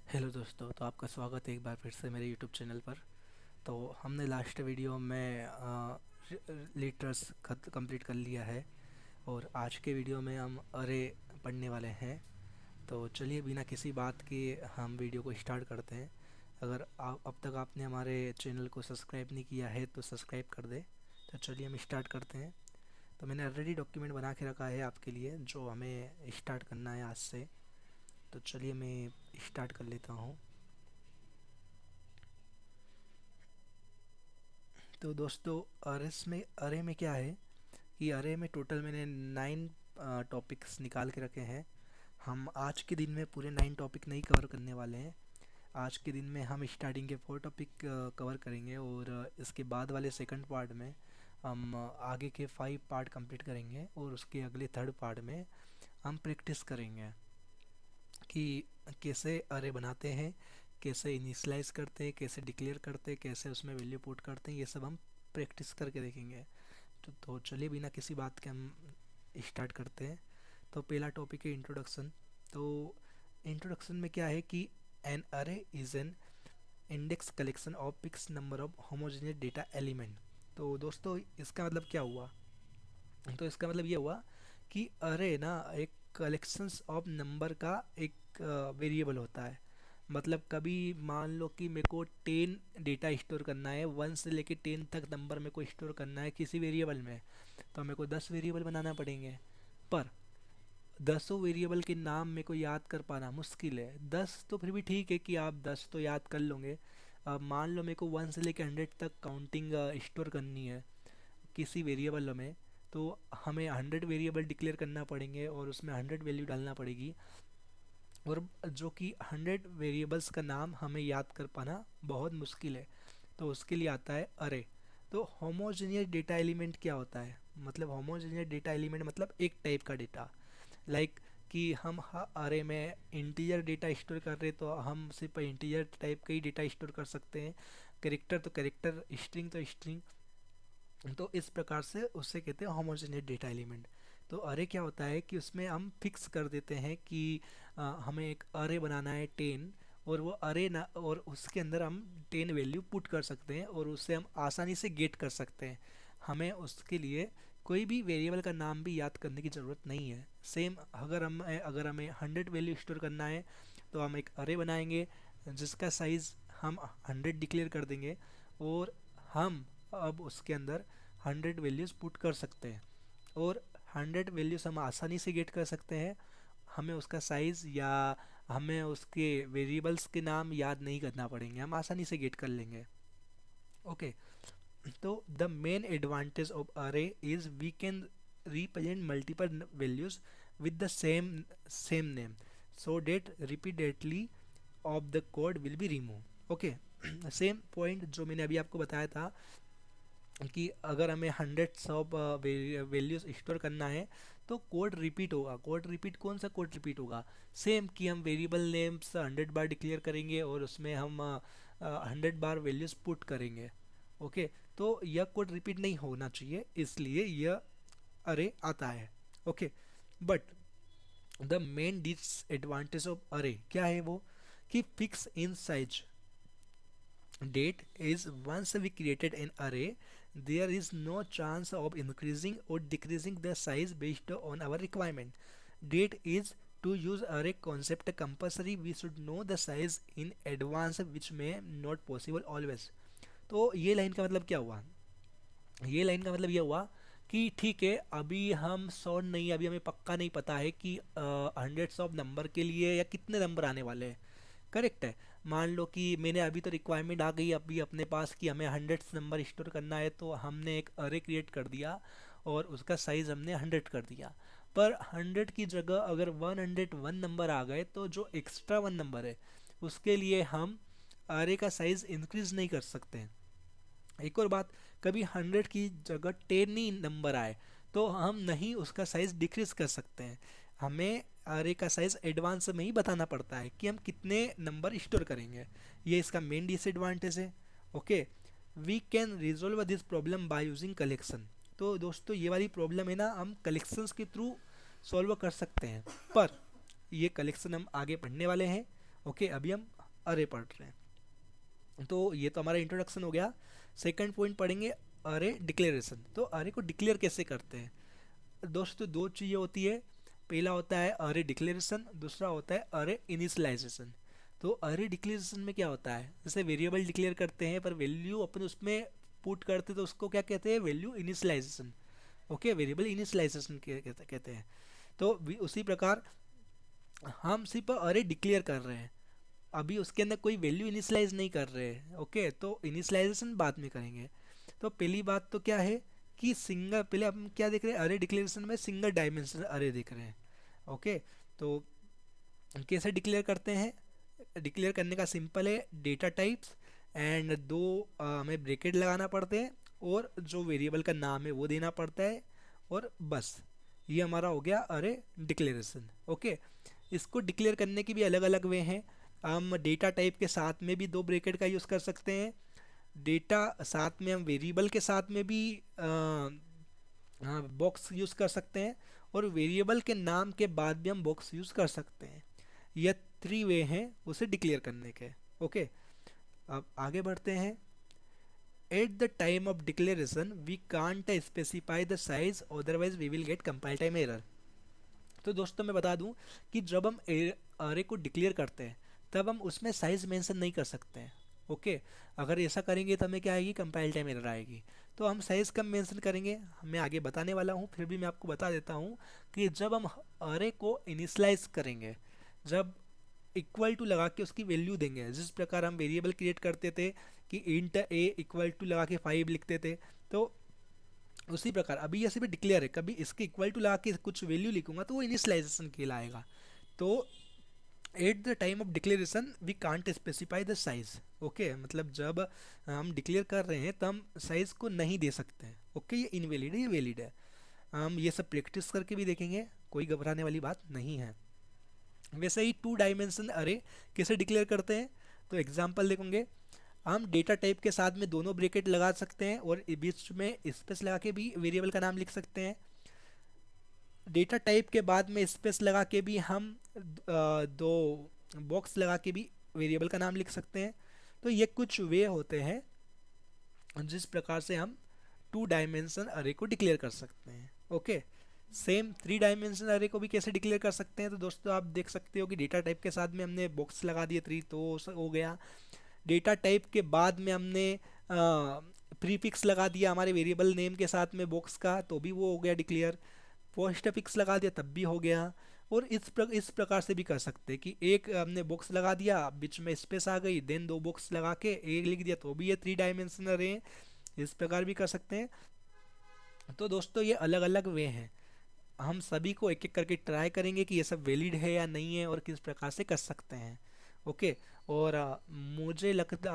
Hello दोस्तों, तो आपका स्वागत है एक बार फिर से मेरे यूट्यूब चैनल पर। तो हमने लास्ट वीडियो में लिटर्स कंप्लीट कर लिया है और आज के वीडियो में हम अरे पढ़ने वाले हैं। तो चलिए बिना किसी बात के हम वीडियो को स्टार्ट करते हैं। अगर आप अब तक आपने हमारे चैनल को सब्सक्राइब नहीं किया है तो सब्सक्राइब कर दें। तो चलिए हम स्टार्ट करते हैं। तो मैंने ऑलरेडी डॉक्यूमेंट बना के रखा है आपके लिए जो हमें स्टार्ट करना है आज से। तो चलिए मैं स्टार्ट कर लेता हूँ। तो दोस्तों, अरे में क्या है कि अरे में टोटल मैंने 9 टॉपिक्स निकाल के रखे हैं। हम आज के दिन में पूरे 9 टॉपिक नहीं कवर करने वाले हैं। आज के दिन में हम स्टार्टिंग के 4 टॉपिक कवर करेंगे और इसके बाद वाले सेकंड पार्ट में हम आगे के 5 पार्ट कंप्लीट करेंगे और उसके अगले थर्ड पार्ट में हम प्रैक्टिस करेंगे कि कैसे अरे बनाते हैं, कैसे इनिशियलाइज करते हैं, कैसे डिक्लेयर करते हैं, कैसे उसमें वैल्यू पुट करते हैं। ये सब हम प्रैक्टिस करके देखेंगे। तो चलिए बिना किसी बात के हम स्टार्ट करते हैं। तो पहला टॉपिक है इंट्रोडक्शन। तो इंट्रोडक्शन में क्या है कि एन अरे is an index collection of fix number of homogeneous data element. तो दोस्तों, इसका मतलब क्या हुआ? तो इसका मतलब ये हुआ कि अरे ना एक कलेक्शंस ऑफ नंबर का एक वेरिएबल होता है। मतलब कभी मान लो कि मेरे को 10 डेटा स्टोर करना है, 1 से लेके 10 तक नंबर मेरे को स्टोर करना है किसी वेरिएबल में। तो मेरे को 10 वेरिएबल बनाना पड़ेंगे। पर 10 वेरिएबल के नाम मेरे को याद कर पाना मुश्किल है। 10 तो फिर भी ठीक है कि आप 10 तो याद कर लोगे। अब मान लो मेरे को 1 से लेके 100 तक काउंटिंग स्टोर करनी है किसी वेरिएबल में। तो हमें 100 वेरिएबल डिक्लेयर करना पड़ेंगे और उसमें 100 वैल्यू डालना पड़ेगी। और जो कि 100 वेरिएबल्स का नाम हमें याद कर पाना बहुत मुश्किल है। तो उसके लिए आता है अरे। तो होमोजेनियस डेटा एलिमेंट क्या होता है? मतलब होमोजेनियस डेटा एलिमेंट मतलब एक टाइप का डेटा। लाइक कि हम अरे में इंटीजर डेटा स्टोर कर रहे तो हम सिर्फ इंटीजर टाइप का ही डेटा स्टोर कर सकते हैं। कैरेक्टर तो कैरेक्टर, स्ट्रिंग तो स्ट्रिंग। तो इस प्रकार से उससे कहते हैं होमोजेनियस डेटा एलिमेंट। तो अरे क्या होता है कि उसमें हम फिक्स कर देते हैं कि हमें एक अरे बनाना है 10। और वो अरे ना, और उसके अंदर हम 10 वैल्यू पुट कर सकते हैं और उससे हम आसानी से गेट कर सकते हैं। हमें उसके लिए कोई भी वेरिएबल का नाम भी याद करने की ज़रूरत नहीं है। सेम अगर हमें 100 वैल्यू स्टोर करना है तो हम एक अरे बनाएंगे जिसका साइज़ हम 100 डिक्लेयर कर देंगे। और हम अब उसके अंदर 100 वैल्यूज़ पुट कर सकते हैं और 100 वैल्यूज़ हम आसानी से गेट कर सकते हैं। हमें उसका साइज़ या हमें उसके वेरिएबल्स के नाम याद नहीं करना पड़ेंगे, हम आसानी से गेट कर लेंगे। ओके। तो the main advantage of array is we can represent multiple values with the same name so date repeatedly of the code will be remove. Okay. Same point जो मैंने अभी आपको बताया था कि अगर हमें हंड्रेड्स ऑफ वैल्यूज स्टोर करना है तो कोड रिपीट होगा। कोड रिपीट, कौन सा कोड रिपीट होगा? सेम कि हम वेरिएबल नेम्स 100 बार डिक्लेयर करेंगे और उसमें हम 100 बार वैल्यूज पुट करेंगे। ओके। तो यह कोड रिपीट नहीं होना चाहिए, इसलिए यह अरे आता है। Okay. But the main disadvantage of अरे क्या है वो? कि fix in size date is once we created an array, there is no chance of increasing or decreasing the size based on our requirement. Date is to use array concept compulsory, we should know the size in advance which may not possible always. तो ये line का मतलब क्या हुआ? ये line का मतलब ये हुआ कि ठीक है, अभी हम सौ नहीं, अभी हमें पक्का नहीं पता है कि हंड्रेड्स ऑफ नंबर के लिए या कितने नंबर आने वाले हैं। करेक्ट है। मान लो कि मैंने अभी तो रिक्वायरमेंट आ गई अभी अपने पास कि हमें हंड्रेड्स नंबर स्टोर करना है, तो हमने एक अरे क्रिएट कर दिया और उसका साइज़ हमने 100 कर दिया। पर 100 की जगह अगर 101 नंबर आ गए तो जो एक्स्ट्रा 1 नंबर है उसके लिए हम अरे का साइज़ इंक्रीज नहीं कर सकते हैं। एक और बात, कभी 100 की जगह 10 ही नंबर आए तो हम नहीं उसका साइज़ डिक्रीज कर सकते हैं। हमें अरे का साइज़ एडवांस में ही बताना पड़ता है कि हम कितने नंबर स्टोर करेंगे। ये इसका मेन डिसएडवांटेज है। Okay. We can resolve this problem by using collection. तो दोस्तों, ये वाली प्रॉब्लम है ना, हम कलेक्शंस के थ्रू सॉल्व कर सकते हैं। पर ये कलेक्शन हम आगे पढ़ने वाले हैं। ओके। अभी हम अरे पढ़ रहे हैं। तो ये तो हमारा इंट्रोडक्शन हो गया। सेकंड पॉइंट पढ़ेंगे अरे डिक्लेरेशन। तो अरे को डिक्लेयर कैसे करते हैं दोस्तों? दो चीज़ें होती है, पहला होता है अरे डिक्लेरेशन, दूसरा होता है अरे इनिशियलाइजेशन। तो अरे डिक्लेरेशन में क्या होता है, जैसे वेरिएबल डिक्लेयर करते हैं पर वैल्यू अपन उसमें पुट करते तो उसको क्या कहते हैं, value initialization. Okay, variable initialization कहते हैं। तो उसी प्रकार हम सिर्फ अरे डिक्लेयर कर रहे हैं, अभी उसके अंदर कोई वैल्यू इनिशियलाइज नहीं कर रहे हैं। ओके, तो इनिशियलाइजेशन बाद में करेंगे। तो पहली बात तो क्या है कि सिंगल, पहले हम क्या देख रहे हैं, अरे डिक्लेरेशन में सिंगल डायमेंशनल अरे देख रहे हैं। ओके, तो कैसे डिक्लेयर करते हैं? डिक्लेयर करने का सिंपल है, डेटा टाइप्स एंड दो हमें ब्रैकेट लगाना पड़ते हैं और जो वेरिएबल का नाम है वो देना पड़ता है, और बस ये हमारा हो गया अरे डिक्लेरेशन। ओके, इसको डिक्लेयर करने की भी अलग अलग वे हैं। हम डेटा टाइप के साथ में भी दो ब्रैकेट का यूज़ कर सकते हैं, डेटा साथ में हम वेरिएबल के साथ में भी बॉक्स यूज़ कर सकते हैं, और वेरिएबल के नाम के बाद भी हम बॉक्स यूज़ कर सकते हैं। यह थ्री वे हैं उसे डिक्लेयर करने के। ओके, अब आगे बढ़ते हैं। At the time of declaration we can't specify the size, otherwise we will get compile time error. तो दोस्तों मैं बता दूं कि जब हम अरे को डिक्लेयर करते हैं तब हम उसमें साइज मेंशन नहीं कर सकते हैं। ओके, अगर ऐसा करेंगे तो हमें क्या आएगी, कंपाइल टाइम एरर आएगी। तो हम साइज कम मेंशन करेंगे, मैं आगे बताने वाला हूँ, फिर भी मैं आपको बता देता हूँ कि जब हम अरे को इनिशलाइज करेंगे, जब इक्वल टू लगा के उसकी वैल्यू देंगे, जिस प्रकार हम वेरिएबल क्रिएट करते थे कि इंट ए इक्वल टू लगा के 5 लिखते थे, तो उसी प्रकार अभी ये सिर्फ डिक्लेयर है, कभी इसके इक्वल टू लगा के कुछ वैल्यू लिखूंगा तो वो इनिशियलाइजेशन कहलाएगा। तो at the time of declaration we can't specify the size. Okay, मतलब जब हम डिक्लेयर कर रहे हैं तब हम साइज को नहीं दे सकते हैं। ओके, ये इनवैलिड है, ये वैलिड है। हम ये सब प्रैक्टिस करके भी देखेंगे, कोई घबराने वाली बात नहीं है। वैसे ही टू डायमेंशन अरे कैसे डिक्लेयर करते हैं, तो एग्जांपल देखेंगे। हम डेटा टाइप के साथ में दोनों ब्रैकेट लगा सकते हैं और बीच में स्पेस लगा के भी वेरिएबल का नाम लिख सकते हैं। डेटा टाइप के बाद में स्पेस लगा के भी हम दो बॉक्स लगा के भी वेरिएबल का नाम लिख सकते हैं। तो ये कुछ वे होते हैं जिस प्रकार से हम टू डायमेंशन अरे को डिक्लेयर कर सकते हैं। ओके, सेम थ्री डायमेंशन अरे को भी कैसे डिक्लेयर कर सकते हैं, तो दोस्तों आप देख सकते हो कि डेटा टाइप के साथ में हमने बॉक्स लगा दिए थ्री, तो हो गया। डेटा टाइप के बाद में हमने प्रीफिक्स लगा दिया हमारे वेरिएबल नेम के साथ में बॉक्स का, तो भी वो हो गया डिक्लेयर। पोस्टफिक्स लगा दिया तब भी हो गया। और इस प्रकार से भी कर सकते हैं कि एक हमने बॉक्स लगा दिया, बीच में स्पेस आ गई, देन दो बॉक्स लगा के एक लिख दिया, तो भी ये थ्री डायमेंशनल अरे हैं। इस प्रकार भी कर सकते हैं। तो दोस्तों ये अलग अलग वे हैं, हम सभी को एक एक करके ट्राई करेंगे कि ये सब वैलिड है या नहीं है और किस प्रकार से कर सकते हैं। ओके, और मुझे लगता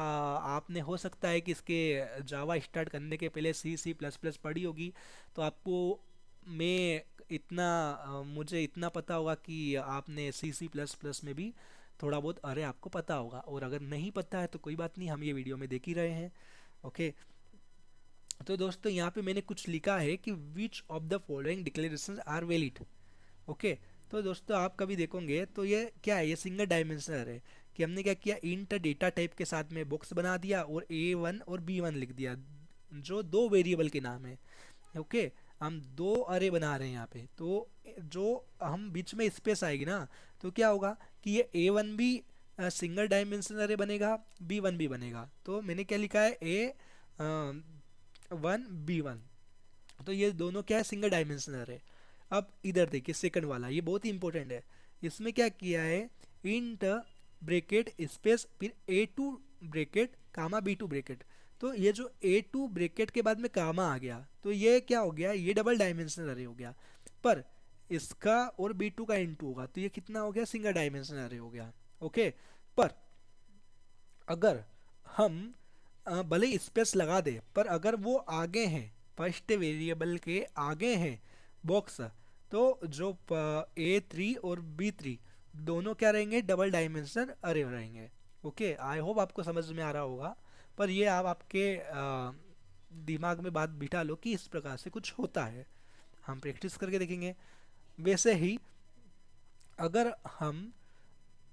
आपने हो सकता है कि इसके जावा स्टार्ट करने के पहले सी प्लस प्लस पढ़ी होगी, तो आपको मैं इतना मुझे इतना पता होगा कि आपने सी प्लस प्लस में भी थोड़ा बहुत अरे आपको पता होगा, और अगर नहीं पता है तो कोई बात नहीं, हम ये वीडियो में देख ही रहे हैं। ओके, तो दोस्तों यहाँ पे मैंने कुछ लिखा है कि which of the following declaration are valid. Okay, तो दोस्तों आप कभी देखोगे तो ये क्या है, ये सिंगल डायमेंशनल है कि हमने क्या किया, इंट डेटा टाइप के साथ में बॉक्स बना दिया और A1 और B1 लिख दिया, जो दो वेरिएबल के नाम है। ओके, हम दो अरे बना रहे हैं यहाँ पे, तो जो हम बीच में स्पेस आएगी ना, तो क्या होगा कि ये A1 भी सिंगल डायमेंशनल अरे बनेगा, B1 भी बनेगा। तो मैंने क्या लिखा है, A1 B1, तो ये दोनों क्या है, सिंगल डायमेंशनल अरे। अब इधर देखिए सेकंड वाला, ये बहुत ही इंपॉर्टेंट है। इसमें क्या किया है, इंट ब्रैकेट स्पेस फिर A2 ब्रैकेट कामा B2 ब्रैकेट। तो ये जो A2 ब्रैकेट के बाद में कामा आ गया, तो ये क्या हो गया, ये डबल डायमेंशनल अरे हो गया। पर इसका और B2 का इंटू होगा तो ये कितना हो गया, सिंगल डायमेंशनल अरे हो गया। ओके, पर अगर हम भले स्पेस लगा दे, पर अगर वो आगे हैं, फर्स्ट वेरिएबल के आगे हैं बॉक्स, तो जो A3 और B3 दोनों क्या रहेंगे, डबल डायमेंशनल अरे रहेंगे। ओके, आई होप आपको समझ में आ रहा होगा, पर ये आप आपके दिमाग में बात बिठा लो कि इस प्रकार से कुछ होता है, हम प्रैक्टिस करके देखेंगे। वैसे ही अगर हम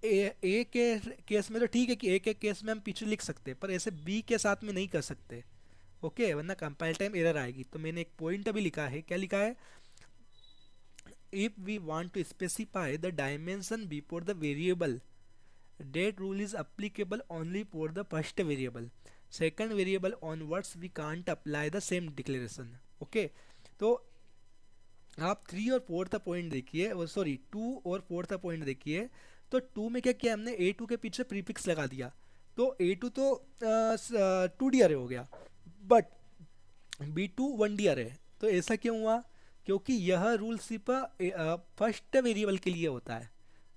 ए के केस में तो ठीक है कि ए के केस में हम पीछे लिख सकते हैं, पर ऐसे बी के साथ में नहीं कर सकते। ओके, वरना कंपाइल टाइम एरर आएगी। तो मैंने एक पॉइंट अभी लिखा है, क्या लिखा है, if we want to specify the dimension before the variable, that rule is applicable only for the first variable. Second variable onwards we can't apply the same declaration. Okay, तो आप 3 और 4 पॉइंट देखिए, वो सॉरी 2 और 4 point देखिए। तो 2 में क्या किया हमने, A2 के पीछे प्रीफिक्स लगा दिया, तो A2 तो 2D अरे हो गया, बट B2 1D अरे है। तो ऐसा क्यों हुआ, क्योंकि यह रूल सिर्फ फर्स्ट वेरिएबल के लिए होता है।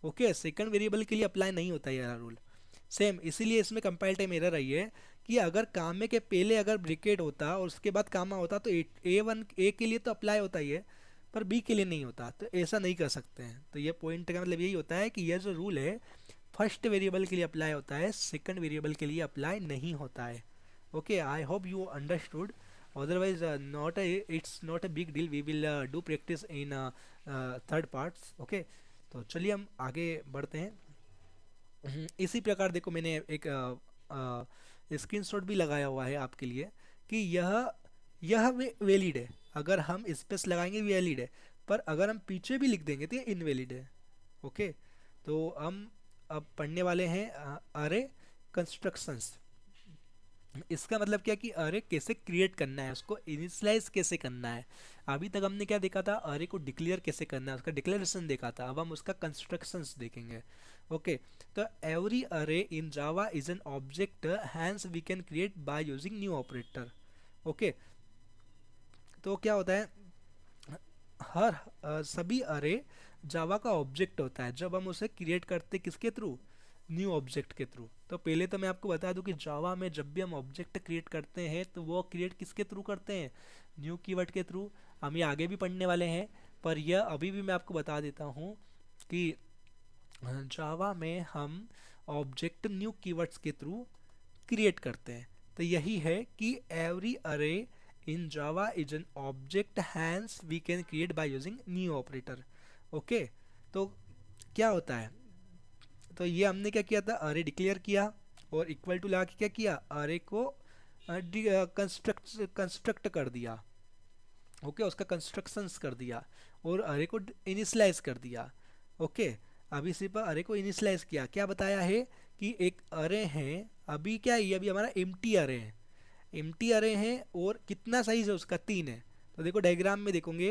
ओके, सेकंड वेरिएबल के लिए अप्लाई नहीं होता है यह रूल। सेम इसीलिए इसमें कंपाइल टाइम एरर आई है कि अगर कामे के पहले अगर ब्रिकेट होता और उसके बाद कामा होता तो A के लिए तो अप्लाई होता ही है, पर बी के लिए नहीं होता। तो ऐसा नहीं कर सकते हैं। तो ये पॉइंट का मतलब यही होता है कि यह जो रूल है फर्स्ट वेरिएबल के लिए अप्लाई होता है, सेकंड वेरिएबल के लिए अप्लाई नहीं होता है। Okay, I hope you understood. otherwise it's not a big deal, we will do practice in third parts. okay, तो चलिए हम आगे बढ़ते हैं। इसी प्रकार देखो मैंने एक स्क्रीनशॉट भी लगाया हुआ है आपके लिए कि यह वैलिड है, अगर हम स्पेस लगाएंगे वैलिड है, पर अगर हम पीछे भी लिख देंगे तो ये इनवैलिड है। ओके, तो हम अब पढ़ने वाले हैं अरे कंस्ट्रक्शंस। इसका मतलब क्या कि अरे कैसे क्रिएट करना है, उसको इनिशियलाइज कैसे करना है। अभी तक हमने क्या देखा था, अरे को डिक्लेयर कैसे करना है, उसका डिक्लेरेशन देखा था। अब हम उसका कंस्ट्रक्शंस देखेंगे। ओके, तो every array in Java is an object, hence we can create by using new operator. Okay, तो क्या होता है, हर सभी अरे जावा का ऑब्जेक्ट होता है जब हम उसे क्रिएट करते किसके थ्रू, न्यू ऑब्जेक्ट के थ्रू। तो पहले तो मैं आपको बता दूं कि जावा में जब भी हम ऑब्जेक्ट क्रिएट करते हैं तो वो क्रिएट किसके थ्रू करते हैं, न्यू कीवर्ड के थ्रू। हम ये आगे भी पढ़ने वाले हैं, पर यह अभी भी मैं आपको बता देता हूँ कि जावा में हम ऑब्जेक्ट न्यू कीवर्ड्स के थ्रू क्रिएट करते हैं। तो यही है कि every array in Java is an object, hence we can create by using new operator. Okay, तो क्या होता है, तो ये हमने क्या किया था, अरे डिक्लेयर किया और इक्वल टू लगा के क्या किया, अरे को कंस्ट्रक्ट कर दिया। ओके, उसका कंस्ट्रक्शंस कर दिया और अरे को इनिशियलाइज कर दिया। ओके, अभी सिर्फ अरे को इनिशियलाइज किया, क्या बताया है कि एक अरे है, अभी क्या है, ये अभी हमारा एम्प्टी अरे है, एम्प्टी अरे है और कितना साइज है उसका, 3 है। तो देखो डायग्राम में देखोगे,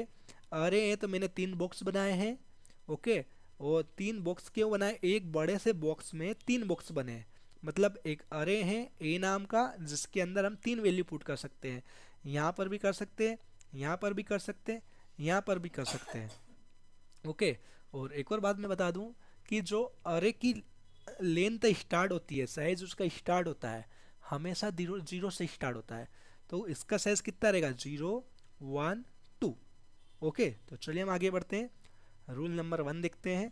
अरे है तो मैंने 3 बॉक्स बनाए हैं। ओके, और 3 बॉक्स क्यों बनाए, एक बड़े से बॉक्स में 3 बॉक्स बने हैं, मतलब एक अरे है ए नाम का जिसके अंदर हम 3 वैल्यू पुट कर सकते हैं। यहाँ पर भी कर सकते हैं, यहाँ पर भी कर सकते हैं, यहाँ पर भी कर सकते हैं। ओके, और एक और बात मैं बता दूं कि जो अरे की लेंथ स्टार्ट होती है, साइज उसका स्टार्ट होता है हमेशा 0 से स्टार्ट होता है। तो इसका साइज कितना रहेगा, 0 1 2। ओके, तो चलिए हम आगे बढ़ते हैं। रूल नंबर 1 देखते हैं।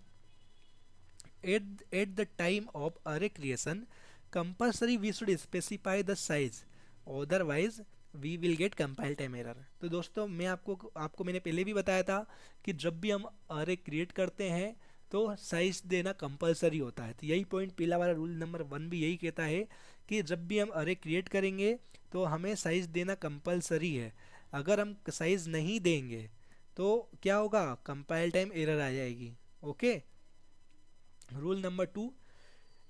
At the time of array creation compulsory we should specify the size, otherwise we will get compile time error. तो दोस्तों मैं आपको मैंने पहले भी बताया था कि जब भी हम अरे क्रिएट करते हैं तो साइज देना कंपलसरी होता है। तो यही पॉइंट पहला वाला रूल नंबर 1 भी यही कहता है कि जब भी हम अरे क्रिएट करेंगे तो हमें साइज देना कंपलसरी है। अगर हम साइज नहीं देंगे तो क्या होगा, कंपाइल टाइम एरर आ जाएगी। Okay, rule number 2,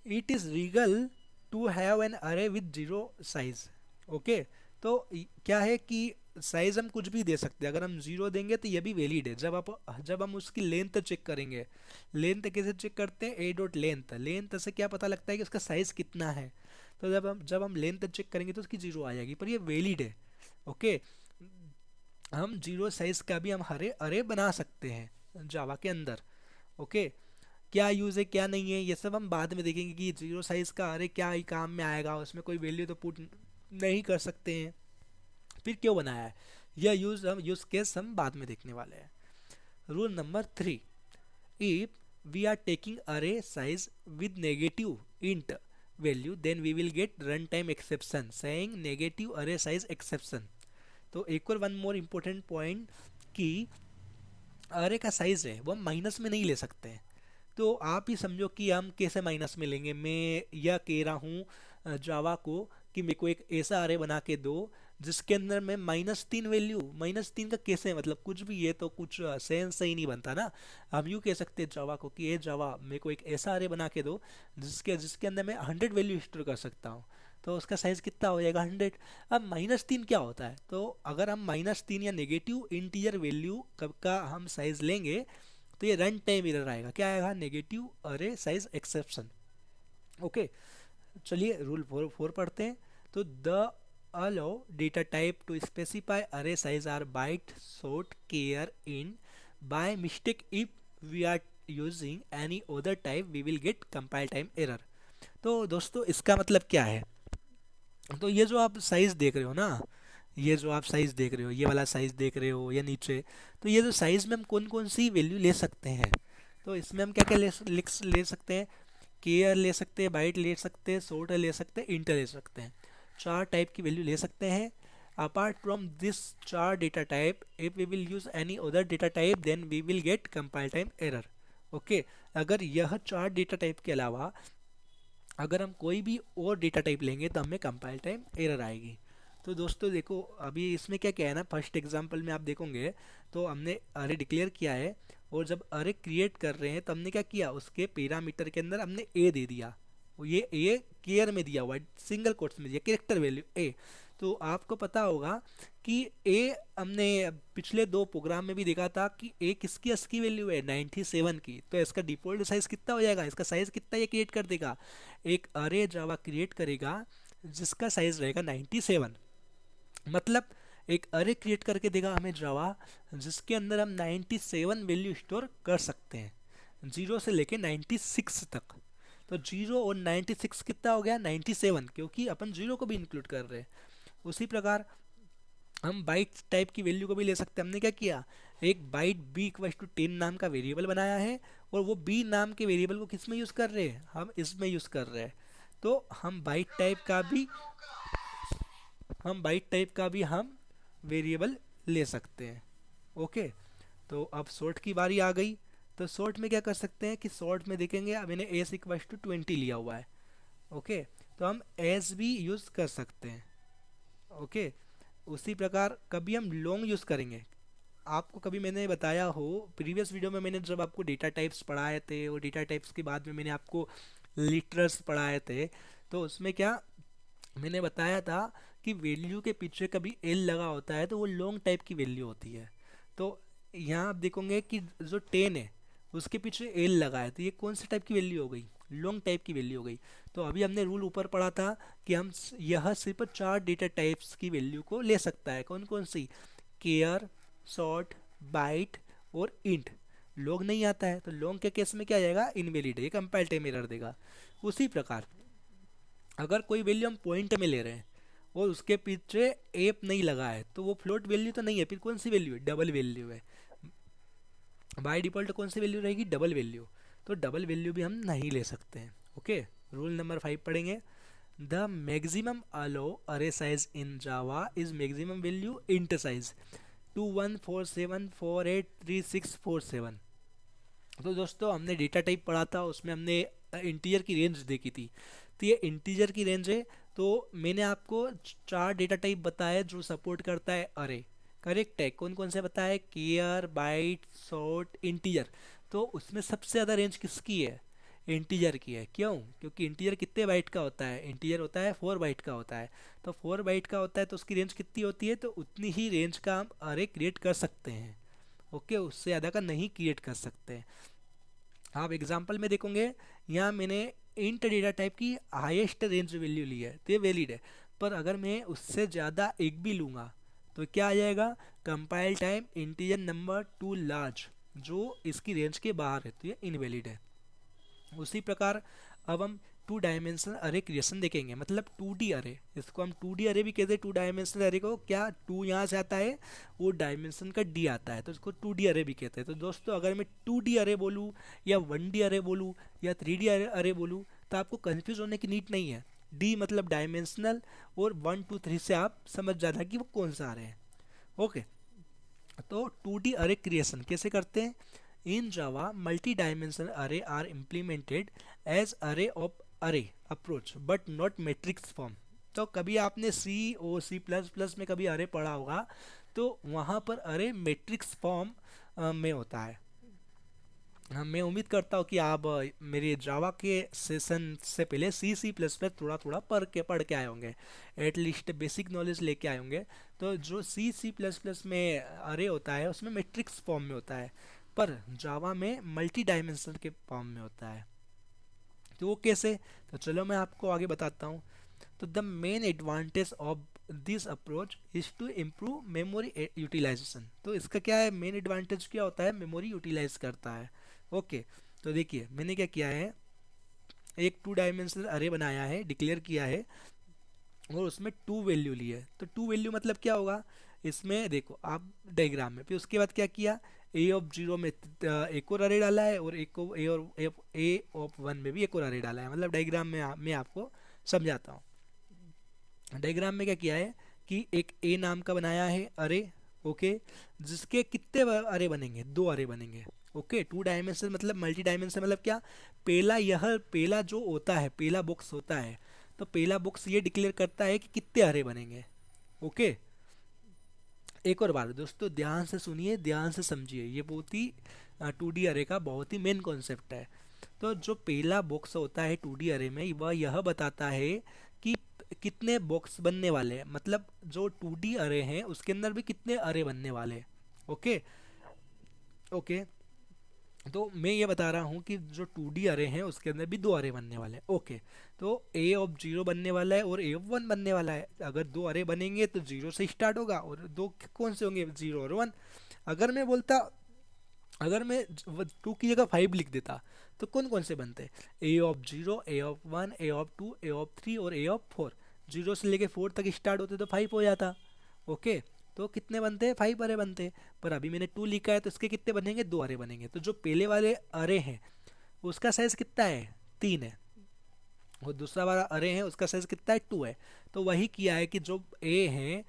it is legal to have an array with 0 size. Okay, तो क्या है कि साइज हम कुछ भी दे सकते हैं, अगर हम 0 देंगे तो ये भी वैलिड है। जब हम उसकी लेंथ चेक करेंगे, लेंथ कैसे चेक करते हैं, ए डॉट लेंथ, लेंथ से क्या पता लगता है कि उसका साइज कितना है। तो जब हम लेंथ चेक करेंगे तो उसकी 0 आ जाएगी, पर ये वैलिड है। ओके, हम 0 साइज का भी हम अरे बना सकते हैं जावा के अंदर। ओके, क्या यूज़ है क्या नहीं है ये सब हम बाद में देखेंगे कि 0 साइज का अरे क्या ही काम में आएगा, उसमें कोई वैल्यू तो पुट नहीं कर सकते हैं, फिर क्यों बनाया है, यह यूज केस हम बाद में देखने वाले हैं। Rule number 3, if we are taking array size with negative int value then we will get run time exception saying negative array size exception. तो एक और वन मोर इम्पोर्टेंट पॉइंट कि अरे का साइज है वो हम माइनस में नहीं ले सकते हैं। तो आप ही समझो कि हम कैसे माइनस में लेंगे। मैं यह कह रहा हूँ जावा को कि मेरे को एक ऐसा अरे बना के दो जिसके अंदर मैं -3 वैल्यू, -3 का कैसे, मतलब कुछ भी, ये तो कुछ सेंस सही नहीं बनता ना। हम यूँ कह सकते हैं जावा को कि ये जावा मेरे को एक ऐसा अरे बना के दो जिसके जिसके अंदर मैं 100 वैल्यू स्टोर कर सकता हूँ। तो उसका साइज़ कितना हो जाएगा, 100। अब -3 क्या होता है, तो अगर हम -3 या नेगेटिव इंटीजर वैल्यू कब का हम साइज़ लेंगे तो ये रन टाइम एरर आएगा। क्या आएगा, negative array size exception. Okay, चलिए रूल 4 पढ़ते हैं। तो the allow data type to specify array size are byte sort care in by mistake if we are using any other type we will get compile time error। तो दोस्तों इसका मतलब क्या है, तो ये जो आप साइज देख रहे हो ना, ये जो आप साइज देख रहे हो, ये वाला साइज देख रहे हो या नीचे, तो ये जो साइज में हम कौन कौन सी वैल्यू ले सकते हैं, तो इसमें हम क्या क्या ले सकते हैं, केयर ले सकते हैं, बाइट ले सकते हैं, सॉर्ट ले सकते हैं, इंटर ले सकते हैं। 4 टाइप की वैल्यू ले सकते हैं। Apart from this 4 data type if we will use any other data type then we will get compile time error. Okay, अगर यह 4 डेटा टाइप के अलावा अगर हम कोई भी और डेटा टाइप लेंगे तो हमें कंपाइल टाइम एरर आएगी। तो दोस्तों देखो अभी इसमें क्या क्या है ना, फर्स्ट एग्जांपल में आप देखोगे तो हमने अरे डिक्लेयर किया है, और जब अरे क्रिएट कर रहे हैं तो हमने क्या किया, उसके पैरामीटर के अंदर हमने ए दे दिया, ये ए केयर में दिया हुआ है, सिंगल कोट्स में दिया, कैरेक्टर वैल्यू ए। तो आपको पता होगा कि ए हमने पिछले 2 प्रोग्राम में भी देखा था कि ए किसकी अस्की वैल्यू है, 97 की। तो इसका डिफॉल्ट साइज कितना हो जाएगा, इसका साइज कितना ये क्रिएट कर देगा, एक अरे जावा क्रिएट करेगा जिसका साइज रहेगा 97। मतलब एक अरे क्रिएट करके देगा हमें जावा जिसके अंदर हम 97 वैल्यू स्टोर कर सकते हैं, 0 से लेके 96 तक। तो 0 और 96 कितना हो गया, 97, क्योंकि अपन 0 को भी इंक्लूड कर रहे हैं। उसी प्रकार हम बाइट टाइप की वैल्यू को भी ले सकते हैं। हमने क्या किया, एक बाइट बी इक्वल टू 10 नाम का वेरिएबल बनाया है, और वो बी नाम के वेरिएबल को किस में यूज़ कर रहे हैं, हम इसमें यूज़ कर रहे हैं। तो हम बाइट टाइप का भी हम वेरिएबल ले सकते हैं। ओके, तो अब सॉर्ट की बारी आ गई। तो सॉर्ट में क्या कर सकते हैं कि सॉर्ट में देखेंगे, अब मैंने एस इक्वल टू 20 लिया हुआ है। ओके, तो हम एस भी यूज़ कर सकते हैं। ओके, उसी प्रकार कभी हम लॉन्ग यूज़ करेंगे। आपको कभी मैंने बताया हो प्रीवियस वीडियो में, मैंने जब आपको डेटा टाइप्स पढ़ाए थे और डेटा टाइप्स के बाद में मैंने आपको लिटरल्स पढ़ाए थे, तो उसमें क्या मैंने बताया था कि वैल्यू के पीछे कभी एल लगा होता है तो वो लॉन्ग टाइप की वैल्यू होती है। तो यहाँ आप देखोगे कि जो 10 है उसके पीछे एल लगा है, तो ये कौन सी टाइप की वैल्यू हो गई, लॉन्ग टाइप की वैल्यू हो गई। तो अभी हमने रूल ऊपर पढ़ा था कि हम यह सिर्फ 4 डेटा टाइप्स की वैल्यू को ले सकता है। कौन कौन सी, केयर, सॉर्ट, बाइट और इंट। लॉन्ग नहीं आता है, तो लॉन्ग के केस में क्या आएगा, इनवैलिड, ये कंपाइल टाइम एरर देगा। उसी प्रकार अगर कोई वैल्यू हम पॉइंट में ले रहे हैं और उसके पीछे एप नहीं लगा है तो वो फ्लोट वैल्यू तो नहीं है, फिर कौन सी वैल्यू है, डबल वैल्यू है। बाय डिफॉल्ट कौन सी वैल्यू रहेगी, डबल वैल्यू। तो डबल वैल्यू भी हम नहीं ले सकते हैं। ओके, रूल नंबर 5 पढ़ेंगे। द मैक्सिमम अलो अरे size in Java is maximum value int size 2147483647। तो दोस्तों हमने डेटा टाइप पढ़ा था, उसमें हमने इंटीजर की रेंज देखी थी। तो ये इंटीजर की रेंज है। तो मैंने आपको 4 डेटा टाइप बताया जो सपोर्ट करता है अरे, करेक्ट है। कौन कौन से बताया, केयर, बाइट, सॉर्ट, इंटीजर। तो उसमें सबसे ज़्यादा रेंज किसकी है, इंटीजर की है। क्यों, क्योंकि इंटीजर कितने बाइट का होता है, इंटीजर होता है 4 बाइट का होता है। तो 4 बाइट का होता है तो उसकी रेंज कितनी होती है, तो उतनी ही रेंज का हम अरे क्रिएट कर सकते हैं। ओके, उससे ज़्यादा का नहीं क्रिएट कर सकते। आप एग्जाम्पल में देखोगे यहाँ मैंने इंट डेटा टाइप की हाईएस्ट रेंज वैल्यू ली है, तो ये वैलिड है। पर अगर मैं उससे ज़्यादा एक भी लूँगा तो क्या आ जाएगा, compile time integer number two large, जो इसकी रेंज के बाहर है, तो ये इनवैलिड है। उसी प्रकार अब हम 2 डायमेंशनल अरे क्रिएशन देखेंगे, मतलब 2D अरे। इसको हम 2D अरे भी कहते हैं। 2 डायमेंशनल अरे को क्या 2 यहाँ से आता है, वो डायमेंशन का D आता है, तो इसको 2D अरे भी कहते हैं। तो दोस्तों अगर मैं 2D अरे बोलूँ या 1D अरे बोलूँ या 3D अरे बोलूँ तो आपको कन्फ्यूज होने की नीड नहीं है। D मतलब डायमेंशनल और 1 2 3 से आप समझ जाना कि वो कौन सा अरे है। ओके, तो 2D अरे क्रिएशन कैसे करते हैं, इन जावा मल्टी डायमेंशनल अरे आर इम्प्लीमेंटेड एज अरे ऑफ अरे approach but not matrix form. तो कभी आपने सी ओ सी प्लस प्लस में कभी अरे पढ़ा होगा, तो वहाँ पर अरे मैट्रिक्स फॉर्म में होता है। हाँ, मैं उम्मीद करता हूँ कि आप मेरे जावा के सेशन से पहले सी सी प्लस प्लस थोड़ा थोड़ा पढ़ के आए होंगे, एटलीस्ट बेसिक नॉलेज लेके आए होंगे। तो जो सी सी प्लस प्लस में अरे होता है उसमें मैट्रिक्स फॉर्म में होता है, पर जावा में मल्टी डायमेंशनल के फॉर्म में होता है। तो वो कैसे, तो चलो मैं आपको आगे बताता हूँ। तो the main advantage of this approach is to improve memory utilisation. तो इसका क्या है, मेन एडवांटेज क्या होता है, मेमोरी यूटिलाइज करता है। ओके, तो देखिए मैंने क्या किया है, एक टू डायमेंशनल अरे बनाया है, डिक्लेयर किया है, और उसमें टू वैल्यू ली है। तो टू वैल्यू मतलब क्या होगा, इसमें देखो आप डायग्राम में, फिर उसके बाद क्या किया, ए ऑफ जीरो में एक और अरे डाला है, और एक को ए ऑफ वन में भी एक और अरे डाला है। मतलब डायग्राम में मैं आपको समझाता हूँ। डायग्राम में क्या किया है कि एक ए नाम का बनाया है अरे, ओके, जिसके कितने अरे बनेंगे, दो अरे बनेंगे। ओके, टू डायमेंशन मतलब मल्टी डायमेंशन मतलब क्या, पहला जो होता है, पहला बॉक्स होता है, तो पहला बॉक्स ये डिक्लेयर करता है कि कितने अरे बनेंगे। ओके, एक और बार दोस्तों ध्यान से सुनिए, ध्यान से समझिए, ये बहुत ही 2D अरे का बहुत ही मेन कॉन्सेप्ट है। तो जो पहला बॉक्स होता है 2D अरे में, वह यह बताता है कि कितने बॉक्स बनने वाले हैं, मतलब जो 2D अरे हैं उसके अंदर भी कितने अरे बनने वाले हैं। ओके ओके, तो मैं ये बता रहा हूँ कि जो 2D अरे हैं उसके अंदर भी दो अरे बनने वाले हैं। ओके, तो ए ऑफ जीरो बनने वाला है और ए ऑफ वन बनने वाला है। अगर दो अरे बनेंगे तो जीरो से स्टार्ट होगा, और दो कौन से होंगे, जीरो और वन। अगर मैं बोलता, अगर मैं टू की जगह फाइव लिख देता, तो कौन कौन से बनते, A of zero, A of one, A of two, A of three और ए ऑफ फोर। जीरो से लेके फोर तक स्टार्ट होते तो फाइव हो जाता। ओके, तो कितने बनते हैं, फाइव अरे बनते हैं। पर अभी मैंने टू लिखा है तो इसके कितने बनेंगे, दो अरे बनेंगे। तो जो पहले वाले अरे हैं उसका साइज कितना है, तीन है, और दूसरा वाला अरे है उसका साइज कितना है, टू है। तो वही किया है कि जो ए है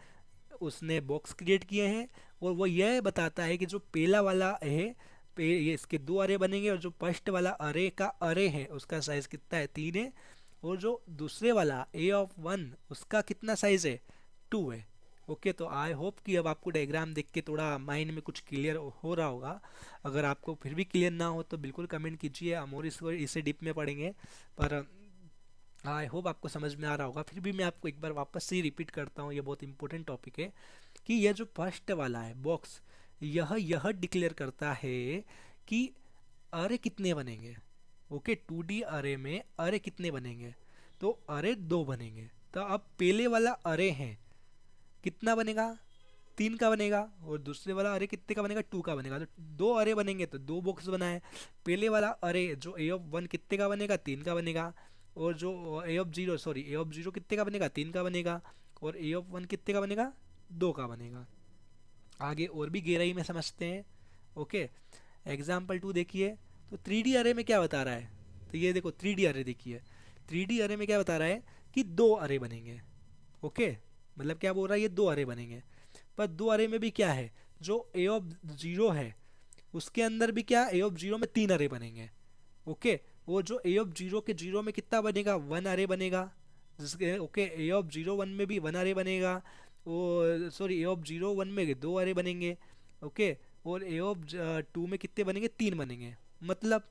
उसने बॉक्स क्रिएट किए हैं, और वो यह बताता है कि जो पहला वाला है, ये इसके दो अरे बनेंगे, और जो फर्स्ट वाला अरे का अरे है उसका साइज कितना है, तीन है, और जो दूसरे वाला ए ऑफ वन उसका कितना साइज है, टू है। ओके, तो आई होप कि अब आपको डायग्राम देख के थोड़ा माइंड में कुछ क्लियर हो रहा होगा। अगर आपको फिर भी क्लियर ना हो तो बिल्कुल कमेंट कीजिए, हम और इसको इसे डीप में पढ़ेंगे। पर आई होप आपको समझ में आ रहा होगा। फिर भी मैं आपको एक बार वापस से रिपीट करता हूँ, ये बहुत इंपॉर्टेंट टॉपिक है, कि यह जो फर्स्ट वाला है बॉक्स, यह डिक्लेयर करता है कि अरे कितने बनेंगे। ओके, 2D अरे में अरे कितने बनेंगे, तो अरे दो बनेंगे। तो अब पहले वाला अरे है कितना बनेगा, तीन का बनेगा, और दूसरे वाला अरे कितने का बनेगा, टू का बनेगा। तो दो अरे बनेंगे तो दो बॉक्स बनाए। पहले वाला अरे जो ए ऑफ वन कितने का बनेगा, तीन का बनेगा, और जो A of zero, sorry A of zero कितने का बनेगा, तीन का बनेगा, और ए ऑफ वन कितने का बनेगा, दो का बनेगा। आगे और भी गहराई में समझते हैं। ओके, एग्जाम्पल टू देखिए। तो 3D अरे में क्या बता रहा है, तो ये देखो 3D अरे देखिए, 3D अरे में क्या बता रहा है कि दो अरे बनेंगे। ओके, मतलब क्या बोल रहा है, ये दो अरे बनेंगे। पर दो अरे में भी क्या है, जो ए ऑफ जीरो है उसके अंदर भी क्या, ए ऑफ जीरो में तीन अरे बनेंगे। ओके, वो जो ए ऑफ जीरो के जीरो में कितना बनेगा, वन अरे बनेगा, जिसके okay A of zero one में भी वन अरे बनेगा, वो sorry A of zero one में दो अरे बनेंगे। ओके, और ए ऑफ टू में कितने बनेंगे, तीन बनेंगे। मतलब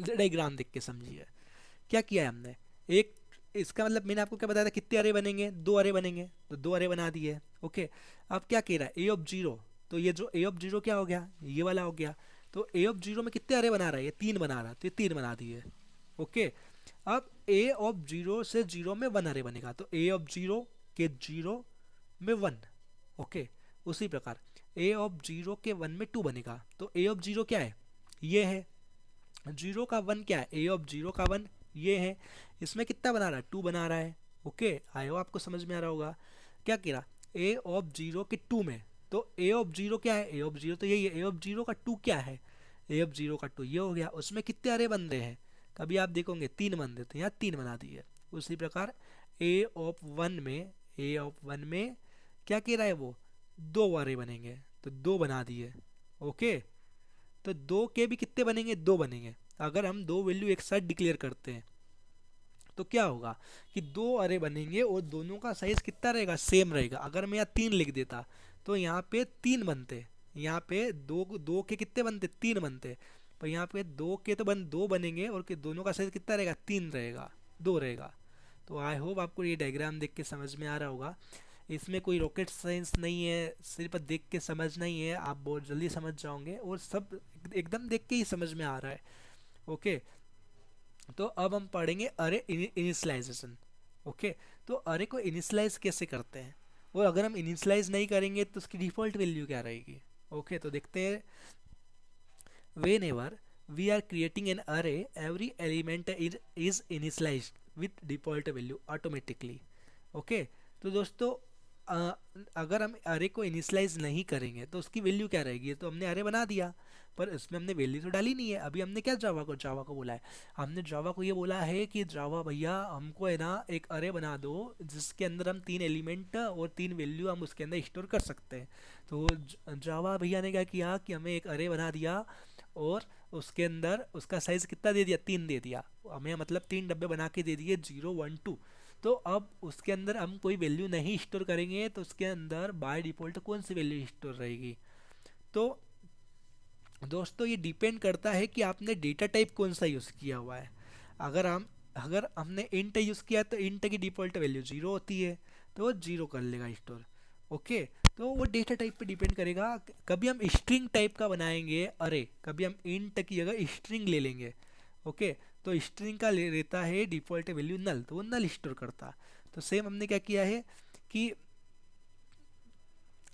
डायग्राम देख के समझिए क्या किया है हमने। एक, इसका मतलब मैंने आपको क्या बताया था, कितने अरे बनेंगे, दो अरे बनेंगे, तो दो अरे बना दिए। ओके, अब क्या कह रहा है, ए ऑफ जीरो, तो ये जो ए ऑफ जीरो क्या हो गया, ये वाला हो गया। तो ए ऑफ जीरो में कितने अरे बना रहा है, ये तीन बना रहा है, तो ये तीन बना दिए। ओके, अब ए ऑफ जीरो से जीरो में वन अरे बनेगा, तो ए ऑफ जीरो के जीरो में वन। ओके, उसी प्रकार ए ऑफ जीरो के वन में टू बनेगा, तो ए ऑफ जीरो क्या है, ये है, जीरो का वन क्या है, ए ऑफ जीरो का वन ये है, इसमें कितना बना रहा है, टू बना रहा है। ओके, आई होप आपको समझ में आ रहा होगा। क्या कह रहा, ए ऑफ जीरो के टू में, तो ए ऑफ जीरो क्या है, ए ऑफ जीरो तो यही है, ए ऑफ जीरो का टू क्या है, ए ऑफ जीरो का टू ये हो गया। उसमें कितने अरे बन रहे हैं, कभी आप देखोगे तीन बन देते हैं, यहाँ तीन बना दिए। उसी प्रकार ए ऑफ वन में, ए ऑफ वन में क्या कह रहा है वो, दो अरे बनेंगे, तो दो बना दिए। ओके, तो 2 के भी कितने बनेंगे, 2 बनेंगे। अगर हम 2 वैल्यू एक साथ डिक्लेयर करते हैं तो क्या होगा कि 2 अरे बनेंगे और दोनों का साइज कितना रहेगा, सेम रहेगा। अगर मैं यहाँ 3 लिख देता तो यहाँ पे 3 बनते, यहाँ पे दो दो के कितने बनते, 3 बनते, पर यहाँ पे 2 के तो 2 बनेंगे और के दोनों का साइज कितना रहेगा, 3 रहेगा, 2 रहेगा। तो आई होप आपको ये डायग्राम देख के समझ में आ रहा होगा। इसमें कोई रॉकेट साइंस नहीं है, सिर्फ देख के समझना ही है, आप बहुत जल्दी समझ जाओगे और सब एकदम देख के ही समझ में आ रहा है। ओके, तो अब हम पढ़ेंगे अरे इनिशियलाइजेशन। ओके, तो अरे को इनिशियलाइज कैसे करते हैं, और अगर हम इनिशियलाइज नहीं करेंगे तो उसकी डिफॉल्ट वैल्यू क्या रहेगी। ओके, तो देखते हैं। whenever we are creating an array, every element is initialized with default value automatically. Okay, तो दोस्तों अगर हम अरे को इनिशियलाइज नहीं करेंगे तो उसकी वैल्यू क्या रहेगी। तो हमने अरे बना दिया पर इसमें हमने वैल्यू तो डाली नहीं है। अभी हमने क्या जावा को बोला है, हमने जावा को ये बोला है कि जावा भैया हमको है ना एक अरे बना दो जिसके अंदर हम 3 एलिमेंट और 3 वैल्यू हम उसके अंदर स्टोर कर सकते हैं। तो जावा भैया ने क्या किया कि हमें एक अरे बना दिया और उसके अंदर उसका साइज कितना दे दिया, 3 दे दिया हमें, मतलब 3 डब्बे बना के दे दिए 0 1 2। तो अब उसके अंदर हम कोई वैल्यू नहीं स्टोर करेंगे तो उसके अंदर बाय डिफॉल्ट कौन सी वैल्यू स्टोर रहेगी। तो दोस्तों ये डिपेंड करता है कि आपने डेटा टाइप कौन सा यूज़ किया हुआ है। अगर हमने इंट यूज़ किया तो इंट की डिफॉल्ट वैल्यू 0 होती है तो वो 0 कर लेगा स्टोर। ओके, तो वो डेटा टाइप पे डिपेंड करेगा। कभी हम स्ट्रिंग टाइप का बनाएंगे अरे, कभी हम इंट की जगह स्ट्रिंग ले लेंगे। ओके, तो स्ट्रिंग का ले लेता है डिफॉल्ट वैल्यू नल, तो वो नल स्टोर करता। तो सेम हमने क्या किया है कि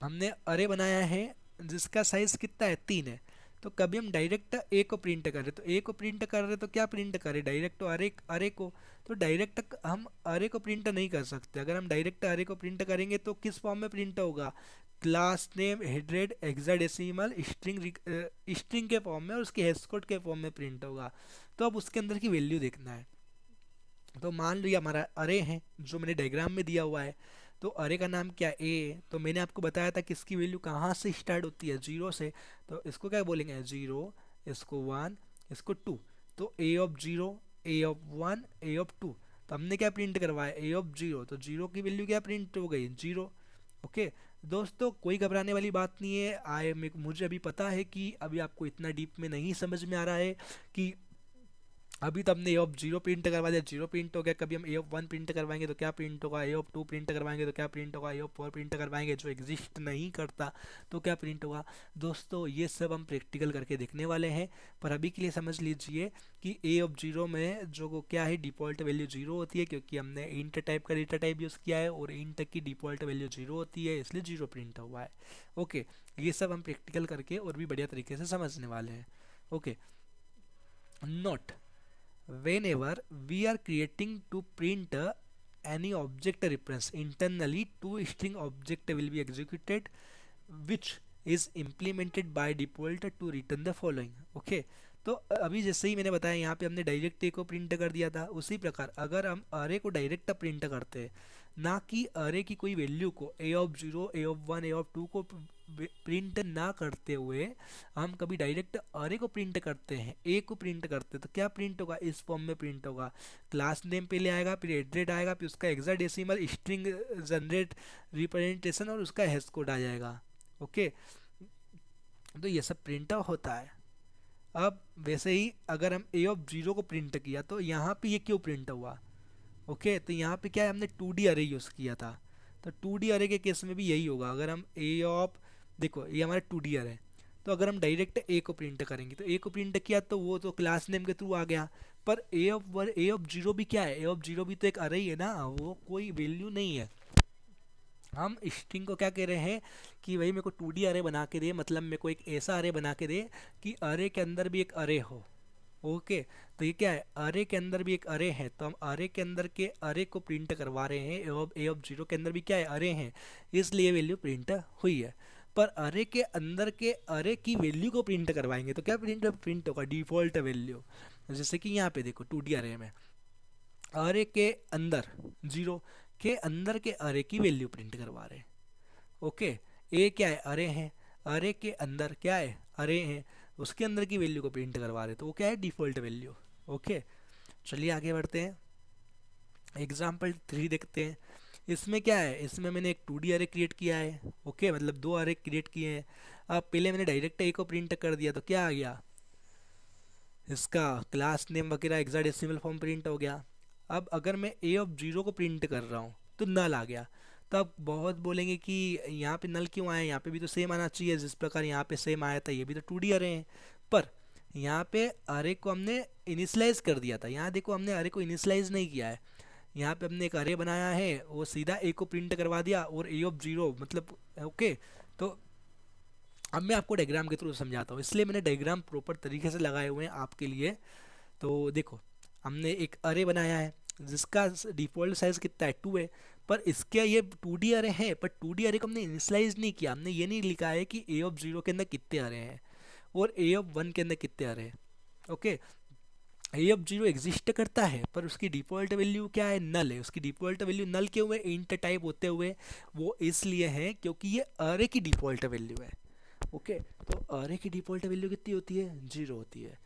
हमने अरे बनाया है जिसका साइज कितना है, 3 है। तो कभी हम डायरेक्ट ए को प्रिंट कर रहे तो ए को प्रिंट कर रहे तो क्या प्रिंट करें, डायरेक्ट तो अरे अरे को। तो डायरेक्ट हम अरे को प्रिंट नहीं कर सकते। अगर हम डायरेक्ट अरे को प्रिंट करेंगे तो किस फॉर्म में प्रिंट होगा, क्लास नेम हेडरेड हेक्साडेसिमल स्ट्रिंग के फॉर्म में और उसके हैश कोड के फॉर्म में प्रिंट होगा। तो अब उसके अंदर की वैल्यू देखना है। तो मान लो ये हमारा अरे है जो मैंने डायग्राम में दिया हुआ है। तो अरे का नाम क्या, ए। तो मैंने आपको बताया था कि इसकी वैल्यू कहाँ से स्टार्ट होती है, 0 से। तो इसको क्या बोलेंगे, 0, इसको 1, इसको 2। तो A of 0, A of 1, A of 2। तो हमने क्या प्रिंट करवाया, ए ऑफ 0। तो 0 की वैल्यू क्या प्रिंट हो गई, 0। ओके दोस्तों, कोई घबराने वाली बात नहीं है। मुझे अभी पता है कि अभी आपको इतना डीप में नहीं समझ में आ रहा है कि अभी तो हमने ए ऑफ 0 प्रिंट करवा दिया, 0 प्रिंट हो गया। कभी हम ए ऑफ 1 प्रिंट करवाएंगे तो क्या प्रिंट होगा, ए ऑफ 2 प्रिंट करवाएंगे तो क्या प्रिंट होगा, ए ऑफ 4 प्रिंट करवाएंगे जो एग्जिस्ट नहीं करता तो क्या प्रिंट होगा। दोस्तों ये सब हम प्रैक्टिकल करके देखने वाले हैं, पर अभी के लिए समझ लीजिए कि ए ऑफ 0 में जो क्या है डिफ़ॉल्ट वैल्यू 0 होती है, क्योंकि हमने इंट टाइप का डेटा टाइप यूज़ किया है और इंट की डिफ़ॉल्ट वैल्यू 0 होती है, इसलिए 0 प्रिंट हुआ है। ओके, ये सब हम प्रैक्टिकल करके और भी बढ़िया तरीके से समझने वाले हैं। Okay, note, whenever we are creating to print any object reference internally, two string object will be executed which is implemented by default to return the following. okay, तो अभी जैसे ही मैंने बताया यहाँ पे हमने डायरेक्ट ए को प्रिंट कर दिया था, उसी प्रकार अगर हम अरे को डायरेक्ट प्रिंट करते हैं, ना कि अरे की कोई वैल्यू को A of 0, A of 1, A of 2 को प्रिंट ना करते हुए हम कभी डायरेक्ट अरे को प्रिंट करते हैं, ए को प्रिंट करते हैं, तो क्या प्रिंट होगा, इस फॉर्म में प्रिंट होगा। क्लास नेम पहले आएगा, फिर एड्रेड आएगा, फिर उसका हेक्साडेसिमल स्ट्रिंग जनरेट रिप्रेजेंटेशन और उसका हैश कोड आ जाएगा। ओके, तो ये सब प्रिंट होता है। अब वैसे ही अगर हम ए ऑफ 0 को प्रिंट किया तो यहाँ पे ये क्यों प्रिंट हुआ। ओके, तो यहाँ पे क्या है, हमने 2D अरे यूज़ किया था। तो 2D अरे के केस में भी यही होगा। अगर हम ए ऑफ, देखो ये हमारा 2D अरे, तो अगर हम डायरेक्ट ए को प्रिंट करेंगे तो ए को प्रिंट किया तो वो तो क्लास नेम के थ्रू आ गया, पर ए ऑफ 0 भी क्या है, ए ऑफ 0 भी तो एक अरे ही है ना, वो कोई वैल्यू नहीं है। हम स्ट्रिंग को क्या कह रहे हैं कि भाई मेरे को 2D अरे बना के दे, मतलब मेरे को एक ऐसा अरे बना के दे कि अरे के अंदर भी एक अरे हो। ओके, तो ये क्या है, अरे के अंदर भी एक अरे है, तो हम अरे के अंदर के अरे को प्रिंट करवा रहे हैं। ए ऑफ 0 के अंदर भी क्या है, अरे हैं, इसलिए वैल्यू प्रिंट हुई है। पर अरे के अंदर के अरे की वैल्यू को प्रिंट करवाएंगे तो क्या प्रिंट होगा, डिफॉल्ट वैल्यू। जैसे कि यहाँ पे देखो 2D अरे में अरे के अंदर 0 के अंदर के अरे की वैल्यू प्रिंट करवा रहे हैं। ओके, ए क्या है, अरे हैं, अरे के अंदर क्या है, अरे हैं, उसके अंदर की वैल्यू को प्रिंट करवा रहे, तो वो क्या है, डिफ़ॉल्ट वैल्यू। ओके, चलिए आगे बढ़ते हैं, एग्जाम्पल 3 देखते हैं। इसमें क्या है, इसमें मैंने एक 2D अरे क्रिएट किया है। ओके, मतलब 2 अरे क्रिएट किए हैं। अब पहले मैंने डायरेक्ट ए को प्रिंट कर दिया तो क्या आ गया, इसका क्लास नेम वगैरह हेक्साडेसिमल फॉर्म प्रिंट हो गया। अब अगर मैं ए ऑफ जीरो को प्रिंट कर रहा हूँ तो नल आ गया। तो अब बहुत बोलेंगे कि यहाँ पे नल क्यों आया, यहाँ पे भी तो सेम आना चाहिए, जिस प्रकार यहाँ पे सेम आया था, ये भी तो 2D अरे हैं। पर यहाँ पे अरे को हमने इनिशलाइज कर दिया था, यहाँ देखो हमने अरे को इनिशलाइज नहीं किया है। यहाँ पे हमने एक अरे बनाया है, वो सीधा ए को प्रिंट करवा दिया और ए ऑफ जीरो मतलब। ओके, तो अब मैं आपको डायग्राम के थ्रू समझाता हूँ, इसलिए मैंने डायग्राम प्रॉपर तरीके से लगाए हुए हैं आपके लिए। तो देखो, हमने एक अरे बनाया है जिसका डिफ़ॉल्ट साइज कितना है, 2 है। पर इसके ये 2D अरे है, पर 2D अरे को हमने इनिशलाइज नहीं किया, हमने ये नहीं लिखा है कि ए ऑफ जीरो के अंदर कितने अरे हैं और ए ऑफ वन के अंदर कितने अरे हैं। Okay, A of zero exist करता है पर उसकी डिफ़ॉल्ट वैल्यू क्या है, नल है। उसकी डिफ़ॉल्ट वैल्यू नल क्यों है, इंट टाइप होते हुए, वो इसलिए है क्योंकि ये अरे की डिफ़ॉल्ट वैल्यू है। ओके, तो अरे की डिफ़ॉल्ट वैल्यू कितनी होती है, 0 होती है।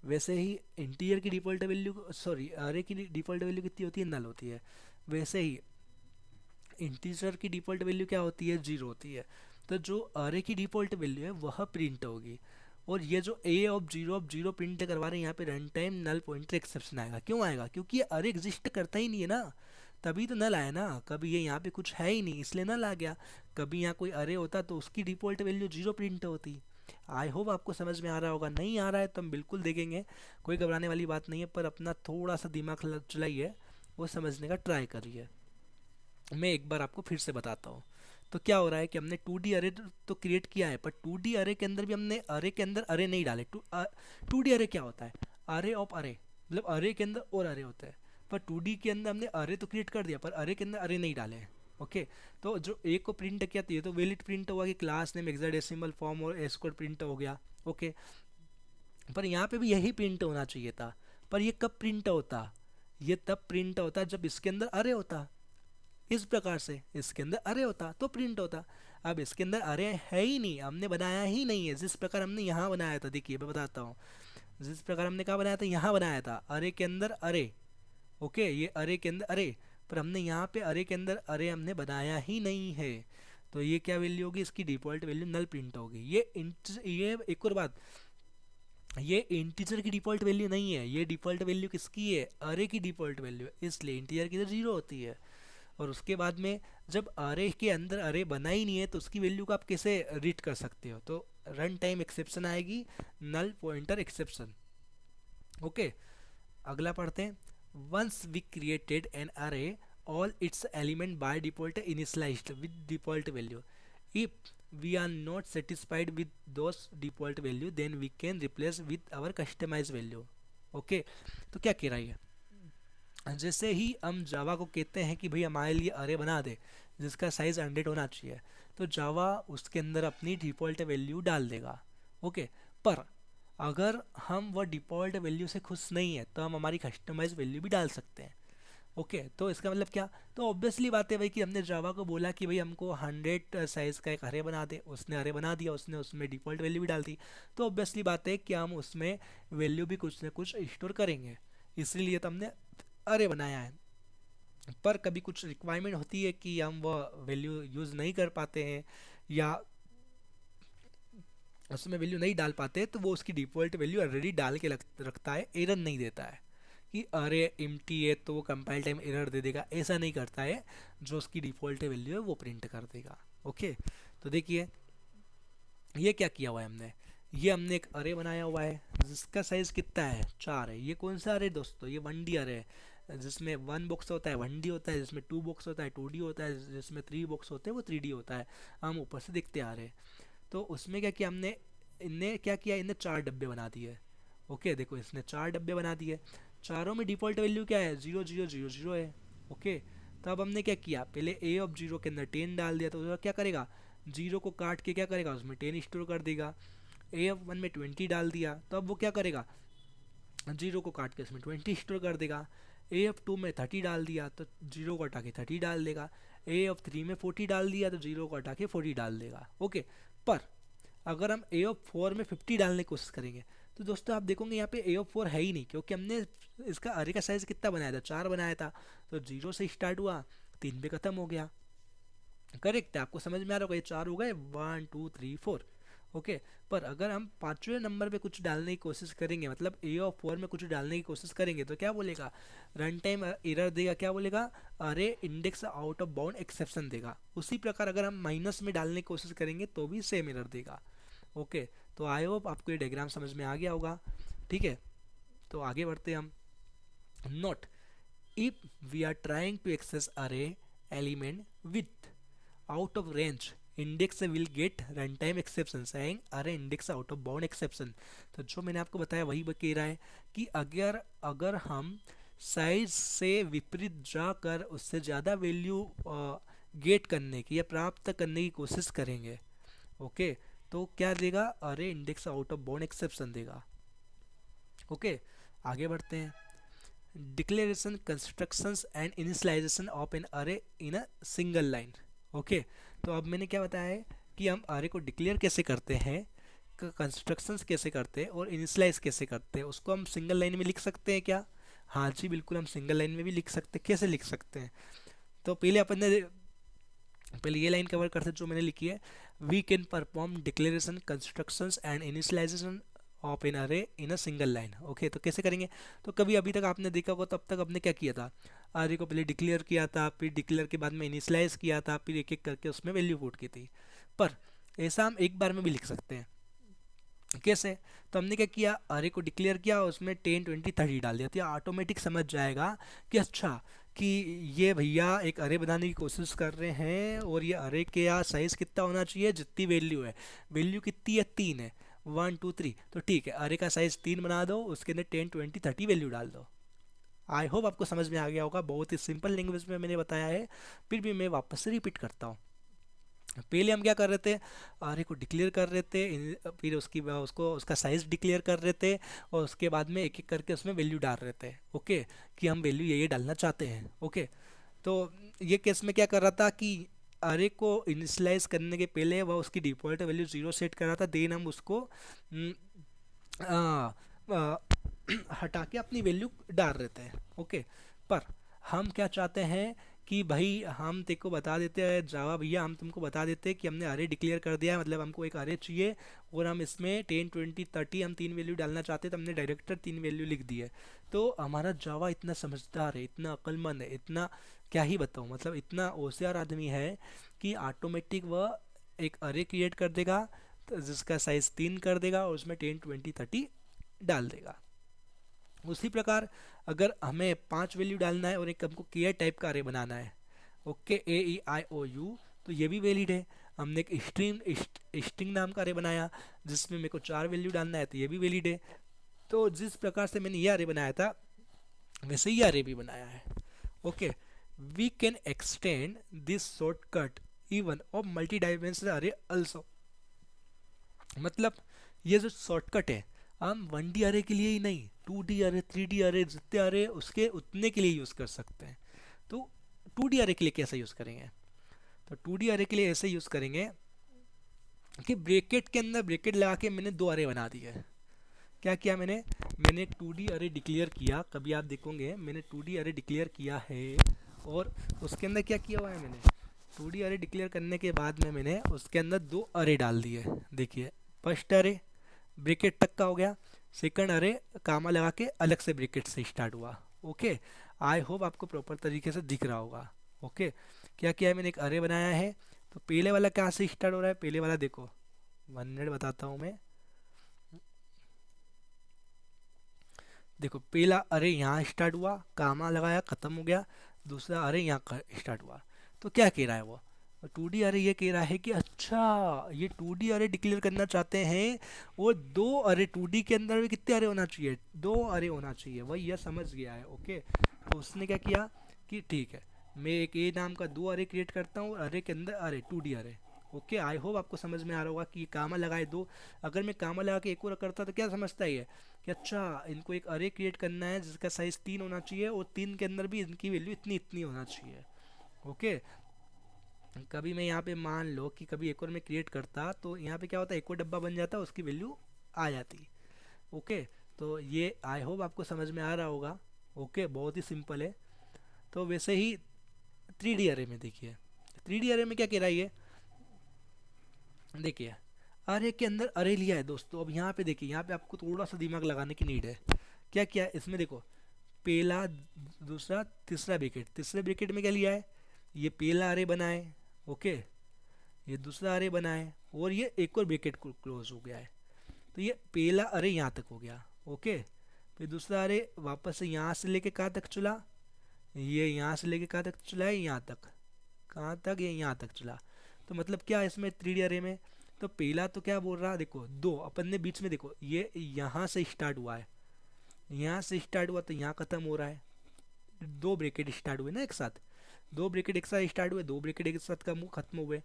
वैसे ही इंटीजर की डिफ़ॉल्ट वैल्यू, सॉरी अरे की डिफ़ॉल्ट वैल्यू कितनी होती है, नल होती है। वैसे ही इंटीजर की डिफ़ॉल्ट वैल्यू क्या होती है, 0 होती है। तो जो अरे की डिफ़ॉल्ट वैल्यू है वह प्रिंट होगी। और ये जो ए ऑफ जीरो प्रिंट करवा रहे हैं यहाँ पे run time null pointer exception आएगा। क्यों आएगा, क्योंकि ये अरे एग्जिस्ट करता ही नहीं है ना, तभी तो नल आया ना। कभी ये यहाँ पे कुछ है ही नहीं इसलिए नल आ गया, कभी यहाँ कोई अरे होता तो उसकी डिफ़ॉल्ट वैल्यू 0 प्रिंट होती। आई होप आपको समझ में आ रहा होगा, नहीं आ रहा है तो हम बिल्कुल देखेंगे, कोई घबराने वाली बात नहीं है, पर अपना थोड़ा सा दिमाग चलाइए, वो समझने का ट्राई करिए। मैं एक बार आपको फिर से बताता हूँ। तो क्या हो रहा है कि हमने 2D अरे तो क्रिएट किया है, पर 2D अरे के अंदर भी हमने अरे के अंदर अरे नहीं डाले। 2D अरे क्या होता है, अरे ऑफ अरे, मतलब अरे के अंदर और अरे होते हैं। पर 2D के अंदर हमने अरे तो क्रिएट कर दिया पर अरे के अंदर अरे नहीं डाले हैं। ओके, तो जो ए को प्रिंट किया तो ये तो वैलिड प्रिंट हुआ कि क्लास नेम हेक्साडेसिमल फॉर्म और एस कोड प्रिंट हो गया। ओके, पर यहाँ पे भी यही प्रिंट होना चाहिए था। पर ये कब प्रिंट होता, ये तब प्रिंट होता जब इसके अंदर अरे होता। इस प्रकार से इसके अंदर अरे होता तो प्रिंट होता। अब इसके अंदर अरे है ही नहीं, हमने बनाया ही नहीं है। जिस प्रकार हमने यहाँ बनाया था, देखिए मैं बताता हूँ, जिस प्रकार हमने कहा बनाया था, यहाँ बनाया था अरे के अंदर अरे। ओके, ये अरे के अंदर अरे, पर हमने यहाँ पे अरे के अंदर अरे हमने बनाया ही नहीं है। तो ये क्या वैल्यू होगी, इसकी डिफ़ॉल्ट वैल्यू नल प्रिंट होगी। ये एक और बात, ये इंटीजर की डिफ़ॉल्ट वैल्यू नहीं है, ये डिफ़ॉल्ट वैल्यू किसकी है, अरे की डिफ़ॉल्ट वैल्यू है, इसलिए इंटीजर की तो 0 होती है। और उसके बाद में जब अरे के अंदर अरे बना ही नहीं है तो उसकी वैल्यू को आप कैसे रीड कर सकते हो, तो रन टाइम एक्सेप्शन आएगी, नल पॉइंटर एक्सेप्शन। ओके, अगला पढ़ते हैं। वंस वी क्रिएटेड एन अरे all it's element by default initialised with default value, if we are not satisfied with those default value then we can replace with our customized value। Okay, तो क्या कह रहा है, जैसे ही हम जावा को कहते हैं कि भाई हमारे लिए अरे बना दे जिसका साइज 100 होना चाहिए, तो जावा उसके अंदर अपनी डिफ़ॉल्ट वैल्यू डाल देगा। ओके, पर अगर हम वह डिफ़ॉल्ट वैल्यू से खुश नहीं है तो हम हमारी कस्टमाइज वैल्यू भी डाल सकते हैं। ओके, तो इसका मतलब क्या, तो ऑब्वियसली बात है भाई कि हमने जावा को बोला कि भाई हमको 100 साइज़ का एक अरे बना दे, उसने अरे बना दिया, उसने उसमें डिफ़ॉल्ट वैल्यू भी डाल दी। तो ऑब्वियसली बात है कि हम उसमें वैल्यू भी कुछ ना कुछ स्टोर करेंगे, इसीलिए तो हमने अरे बनाया है। पर कभी कुछ रिक्वायरमेंट होती है कि हम वह वैल्यू यूज़ नहीं कर पाते हैं या उसमें वैल्यू नहीं डाल पाते, तो वो उसकी डिफ़ॉल्ट वैल्यू ऑलरेडी डाल के रखता है, एरर नहीं देता है कि अरे एम्प्टी है तो वो कंपाइल टाइम एरर दे देगा, ऐसा नहीं करता है। जो उसकी डिफ़ॉल्ट वैल्यू है वो प्रिंट कर देगा। ओके, तो देखिए ये क्या किया हुआ है हमने, ये हमने एक अरे बनाया हुआ है जिसका साइज़ कितना है, 4 है। ये कौन सा अरे दोस्तों, ये 1D अरे है, जिसमें 1 बॉक्स होता है 1D होता है, जिसमें 2 बॉक्स होता है 2D होता है, जिसमें 3 बॉक्स होते हैं वो 3D होता है। हम ऊपर से देखते आ रहे हैं। तो उसमें क्या किया हमने, इनने क्या किया, इनने 4 डब्बे बना दिए। ओके, देखो इसने 4 डब्बे बना दिए, चारों में डिफ़ॉल्ट वैल्यू क्या है, 0 0 0 0 है। ओके, तो अब हमने क्या किया, पहले ए ऑफ 0 के अंदर 10 डाल दिया, तो वो क्या करेगा, 0 को काट के क्या करेगा, उसमें 10 स्टोर कर देगा। ए ऑफ 1 में 20 डाल दिया, तो अब वो क्या करेगा, 0 को काट के उसमें 20 स्टोर कर देगा। ए ऑफ 2 में 30 डाल दिया तो 0 को हटा के 30 डाल देगा। ए ऑफ 3 में 40 डाल दिया तो 0 को हटा के 40 डाल देगा। ओके, पर अगर हम ए ऑफ 4 में 50 डालने की कोशिश करेंगे तो दोस्तों आप देखोगे यहाँ पे ए ऑफ 4 है ही नहीं, क्योंकि हमने इसका अरे का साइज कितना बनाया था, 4 बनाया था। तो 0 से स्टार्ट हुआ, 3 पे खत्म हो गया। करेक्ट है, आपको समझ में आ रहा होगा, ये 4 हो गए, 1 2 3 4। ओके, पर अगर हम पांचवें नंबर पे कुछ डालने की कोशिश करेंगे, मतलब ए ऑफ 4 में कुछ डालने की कोशिश करेंगे, तो क्या बोलेगा, रन टाइम एरर देगा। क्या बोलेगा, अरे index out of bound exception देगा। उसी प्रकार अगर हम माइनस में डालने की कोशिश करेंगे तो भी सेम एरर देगा। ओके, तो आई होप आपको ये डायग्राम समझ में आ गया होगा। ठीक है, तो आगे बढ़ते हैं हम। Note, if we are trying to access array element with out of range, index will get runtime exception saying अरे index out of bound exception। तो जो मैंने आपको बताया वही कह रहा है कि अगर अगर हम साइज से विपरीत जाकर उससे ज़्यादा वैल्यू गेट करने की या प्राप्त करने की कोशिश करेंगे, ओके, तो क्या देगा, array index out of bound exception देगा। ओके, आगे बढ़ते हैं। Declaration, constructions and initialisation of an array in a single line. Okay, तो अब मैंने क्या बताया है कि हम अरे को डिक्लेयर कैसे करते हैं, कंस्ट्रक्शंस कैसे करते हैं और इनिशियलाइज कैसे करते हैं, उसको हम सिंगल लाइन में लिख सकते हैं क्या? हाँ जी बिल्कुल, हम सिंगल लाइन में भी लिख सकते हैं। कैसे लिख सकते हैं? तो पहले अपन ने पहले ये लाइन कवर करते जो मैंने लिखी है, we can perform declaration, constructions and initialisation of an array in a single line. Okay, तो कैसे करेंगे? तो कभी अभी तक आपने देखा होगा, तब तक आपने क्या किया था, अरे को पहले डिक्लेयर किया था, फिर डिक्लेयर के बाद में इनिशियलाइज किया था, फिर एक एक करके उसमें वैल्यू पुट की थी। पर ऐसा हम एक बार में भी लिख सकते हैं। कैसे? तो हमने क्या किया, अरे को डिक्लेयर किया, उसमें 10 20 30 डाल दिया, तो ये ऑटोमेटिक समझ जाएगा कि अच्छा कि ये भैया एक अरे बनाने की कोशिश कर रहे हैं और ये अरे के यहाँ साइज कितना होना चाहिए, जितनी वैल्यू है। वैल्यू कितनी है, 3 है, 1 2 3, तो ठीक है, अरे का साइज 3 बना दो, उसके अंदर 10 20 30 वैल्यू डाल दो। आई होप आपको समझ में आ गया होगा, बहुत ही सिंपल लैंग्वेज में मैंने बताया है, फिर भी मैं वापस से रिपीट करता हूँ। पहले हम क्या कर रहे थे, अरे को डिक्लेयर कर रहे थे, फिर उसको उसका साइज डिक्लेयर कर रहे थे, और उसके बाद में एक एक करके उसमें वैल्यू डाल रहे थे। ओके, कि हम वैल्यू ये डालना चाहते हैं। ओके, तो ये केस में क्या कर रहा था कि अरे को इनिशियलाइज करने के पहले वह उसकी डिफॉल्ट वैल्यू 0 सेट कर रहा था, देन हम उसको आ, आ, हटा के अपनी वैल्यू डाल रहे थे। ओके, पर हम क्या चाहते हैं कि भाई हम तेको बता देते हैं जावा भैया, हम तुमको बता देते हैं कि हमने अरे डिक्लेयर कर दिया है, मतलब हमको एक अरे चाहिए और हम इसमें 10 20 30 हम 3 वैल्यू डालना चाहते हैं, तो हमने डायरेक्टर 3 वैल्यू लिख दी है। तो हमारा जावा इतना समझदार है, इतना अक्लमंद है, इतना क्या ही बताऊँ, मतलब इतना होशियार आदमी है कि ऑटोमेटिक वह एक अरे क्रिएट कर देगा, तो जिसका साइज 3 कर देगा और उसमें 10 20 30 डाल देगा। उसी प्रकार अगर हमें 5 वैल्यू डालना है और एक हमको केयर टाइप का अरे बनाना है, ओके, AEIOU, तो ये भी वैलिड है। हमने एक स्ट्रिंग नाम का अरे बनाया जिसमें मेरे को 4 वैल्यू डालना है, तो ये भी वैलिड है। तो जिस प्रकार से मैंने ये अरे बनाया था वैसे ही अरे भी बनाया है। Okay, we can extend this shortcut even of multi dimensional array also. मतलब ये जो शॉर्टकट है, हम 1D अरे के लिए ही नहीं, 2D अरे, 3D अरे, जितने अरे उसके उतने के लिए यूज़ कर सकते हैं। तो 2D अरे के लिए कैसे यूज़ करेंगे? तो 2D अरे के लिए ऐसे यूज़ करेंगे कि ब्रैकेट के अंदर ब्रैकेट लगा के मैंने 2 अरे बना दिए। क्या किया मैंने एक 2D अरे डिक्लेयर किया, कभी आप देखोगे मैंने 2D अरे डिक्लेयर किया है, और उसके अंदर क्या किया हुआ है मैंने, 2D अरे डिक्लेयर करने के बाद में मैंने उसके अंदर 2 अरे डाल दिए। देखिए, फर्स्ट अरे ब्रैकेट तक का हो गया, सेकंड अरे कामा लगा के अलग से ब्रैकेट से स्टार्ट हुआ। ओके, आई होप आपको प्रॉपर तरीके से दिख रहा होगा। ओके, क्या किया है, मैंने एक अरे बनाया है। तो पहले वाला कहाँ से स्टार्ट हो रहा है, पहले वाला देखो, 1 मिनट बताता हूँ मैं। देखो, पहला अरे यहाँ स्टार्ट हुआ, कामा लगाया, खत्म हो गया, दूसरा अरे यहाँ स्टार्ट हुआ। तो क्या कह रहा है वो, 2D अरे ये कह रहा है कि अच्छा ये 2D अरे डिक्लेयर करना चाहते हैं, और 2 अरे 2D के अंदर भी कितने अरे होना चाहिए, 2 अरे होना चाहिए, वही यह समझ गया है। ओके, तो उसने क्या किया कि ठीक है, मैं एक ए नाम का 2 अरे क्रिएट करता हूँ, अरे के अंदर अरे 2D अरे। ओके, आई होप आपको समझ में आ रहा होगा कि कामा लगाए 2, अगर मैं कामा लगा के एक और करता तो क्या समझता है ये कि अच्छा इनको एक अरे क्रिएट करना है जिसका साइज 3 होना चाहिए, और 3 के अंदर भी इनकी वैल्यू इतनी इतनी होना चाहिए। ओके, कभी मैं यहाँ पे मान लो कि कभी एक और मैं क्रिएट करता तो यहाँ पे क्या होता है, एक और डब्बा बन जाता, उसकी वैल्यू आ जाती। ओके, तो ये आई होप आपको समझ में आ रहा होगा। ओके, बहुत ही सिंपल है। तो वैसे ही 3D अरे में देखिए, 3D अरे में क्या कह रहा है ये, देखिए अरे के अंदर अरे लिया है दोस्तों। अब यहाँ पे देखिए, यहाँ पे आपको थोड़ा सा दिमाग लगाने की नीड है। क्या किया है इसमें, देखो पहला दूसरा तीसरा ब्रैकेट, तीसरे ब्रैकेट में क्या लिया है, ये पहला अरे बना है। ओके, ये दूसरा अरे बना है और ये एक और ब्रैकेट क्लोज हो गया है। तो ये पहला अरे यहाँ तक हो गया। ओके, फिर दूसरा अरे वापस से यहाँ से लेके कहाँ तक चला, ये यहाँ से लेके कहाँ तक चला है, यहाँ तक। कहाँ तक, ये यहाँ तक चला। तो मतलब क्या इसमें 3D अरे में, तो पहला तो क्या बोल रहा, देखो दो अपन ने बीच में, देखो ये यहाँ से स्टार्ट हुआ है, यहाँ से स्टार्ट हुआ तो यहाँ खत्म हो रहा है। दो ब्रैकेट स्टार्ट हुए ना एक साथ, दो ब्रैकेट एक साथ स्टार्ट हुए, दो ब्रैकेट एक साथ कम खत्म हुए।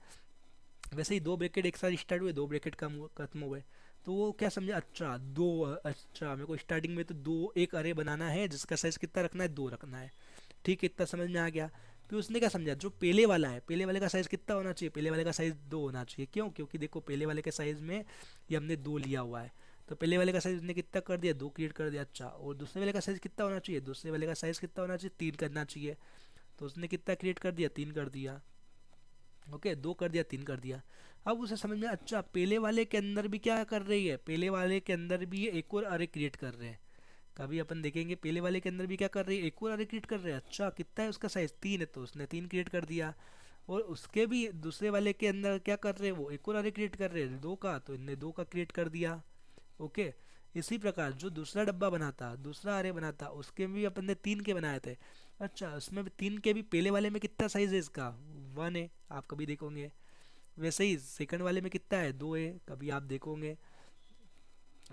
वैसे ही दो ब्रैकेट एक साथ स्टार्ट हुए, दो ब्रैकेट कम खत्म हुए। तो वो क्या समझा, अच्छा दो, अच्छा मेरे को स्टार्टिंग में तो दो एक अरे बनाना है जिसका साइज कितना रखना है, दो रखना है। ठीक है, इतना समझ में आ गया। फिर उसने क्या समझा, जो पहले वाला है, पहले वाले का साइज कितना होना चाहिए, पहले वाले का साइज दो होना चाहिए। क्यों, क्योंकि देखो पहले वाले के साइज में ये हमने दो लिया हुआ है, तो पहले वाले का साइज उसने कितना कर दिया, दो क्रिएट कर दिया। अच्छा, और दूसरे वाले का साइज कितना होना चाहिए, दूसरे वाले का साइज कितना होना चाहिए, तीन करना चाहिए। तो उसने कितना क्रिएट कर दिया, तीन कर दिया। ओके, दो कर दिया, तीन कर दिया। अब उसे समझ में, अच्छा पहले वाले के अंदर भी क्या कर रही है, पहले वाले के अंदर भी ये एक और अरे क्रिएट कर रहे हैं। कभी अपन देखेंगे पहले वाले के अंदर भी क्या कर रही है, एक और अरे क्रिएट कर रहे हैं। अच्छा कितना है उसका साइज, तीन है, तो उसने तीन क्रिएट कर दिया। और उसके भी दूसरे वाले के अंदर क्या कर रहे हैं, वो एक और अरे क्रिएट कर रहे हैं दो का, तो इनने दो का क्रिएट कर दिया। ओके, इसी प्रकार जो दूसरा डब्बा बना था, दूसरा अरे बना था, उसके भी अपन ने तीन के बनाए थे। अच्छा, उसमें भी तीन के भी पहले वाले में कितना साइज है इसका, वन है, आप कभी देखोगे। वैसे ही सेकंड वाले में कितना है, दो है, कभी आप देखोगे।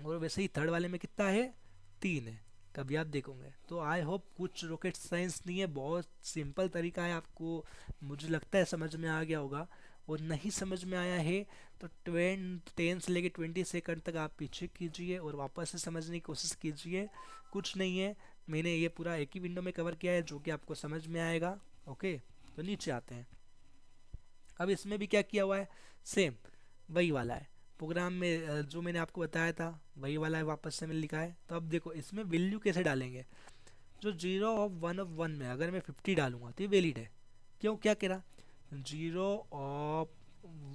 और वैसे ही थर्ड वाले में कितना है, तीन है, कभी आप देखोगे। तो आई होप कुछ रॉकेट साइंस नहीं है, बहुत सिंपल तरीका है, आपको मुझे लगता है समझ में आ गया होगा। और नहीं समझ में आया है तो 10 से लेके 20 सेकंड तक आप पीछे कीजिए और वापस से समझने की कोशिश कीजिए। कुछ नहीं है, मैंने ये पूरा एक ही विंडो में कवर किया है जो कि आपको समझ में आएगा। ओके, तो नीचे आते हैं। अब इसमें भी क्या किया हुआ है, सेम वही वाला है प्रोग्राम में, जो मैंने आपको बताया था वही वाला है, वापस से मैंने लिखा है। तो अब देखो इसमें वैल्यू कैसे डालेंगे, जो जीरो ऑफ वन में अगर मैं 50 डालूंगा तो ये वैलिड है। क्यों, क्या कह रहा, जीरो ऑफ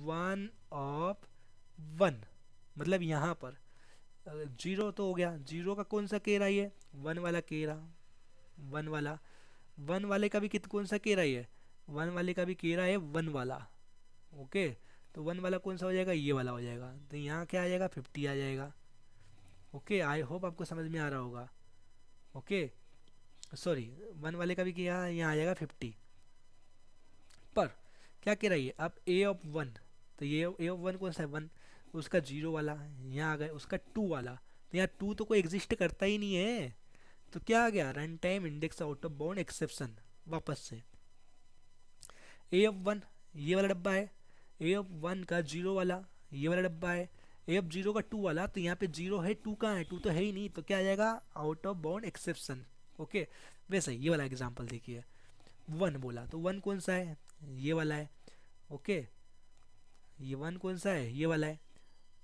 वन मतलब यहाँ पर जीरो तो हो गया, जीरो का कौन सा कह रहा है, ये वन वाला कह रहा, वन वाला, वन वाले का भी कित कौन सा कह रहा है, ये वन वाले का भी कह रहा है वन वाला। ओके, तो वन वाला कौन सा हो जाएगा, ये वाला हो जाएगा। तो यहाँ क्या आ जाएगा, 50 आ जाएगा। ओके, आई होप आपको समझ में आ रहा होगा। ओके, सॉरी, वन वाले का भी क्या, यहाँ आ जाएगा 50। पर क्या कह रही है अब, ए ऑफ वन, तो ये ए ऑफ वन कौन सा है, वन, उसका जीरो वाला यहाँ आ गया, उसका टू वाला, तो यहाँ टू तो कोई एग्जिस्ट करता ही नहीं है। तो क्या आ गया, run time index out of bound exception. वापस से ए ऑफ वन ये वाला डब्बा है, ए ऑफ वन का जीरो वाला ये वाला डब्बा है, ए ऑफ जीरो का टू वाला, तो यहाँ पे जीरो है, टू कहाँ है, टू तो है ही नहीं, तो क्या आ जाएगा, out of bound exception. Okay, वैसे ये वाला एग्जाम्पल देखिए, वन बोला तो वन कौन सा है, ये वाला है। ओके, ये वन कौन सा है, ये वाला है।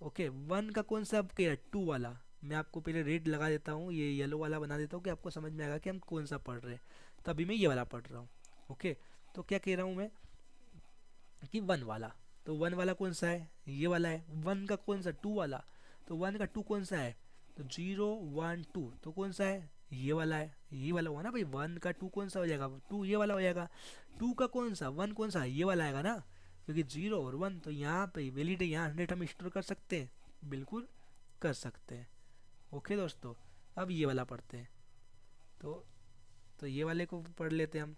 ओके, वन का कौन सा, अब क्या है, टू वाला। मैं आपको पहले रेड लगा देता हूँ, ये येलो वाला बना देता हूँ कि आपको समझ में आएगा कि हम कौन सा पढ़ रहे हैं। तो अभी मैं ये वाला पढ़ रहा हूँ। ओके, तो क्या कह रहा हूँ मैं कि वन वाला, तो वन वाला कौन सा है, ये वाला है। वन का कौन सा, टू वाला, तो वन का टू कौन सा है, तो जीरो वन टू, तो कौन सा है, ये वाला है, ये वाला हुआ ना भाई। वन का टू कौन सा हो जाएगा, टू ये वाला हो जाएगा। टू का कौन सा, वन कौन सा, ये वाला आएगा ना, क्योंकि जीरो और वन तो यहाँ पे वैलिड है, यहाँ 100 हम स्टोर कर सकते हैं, बिल्कुल कर सकते हैं। ओके दोस्तों, अब ये वाला पढ़ते हैं। तो ये वाले को पढ़ लेते हैं हम।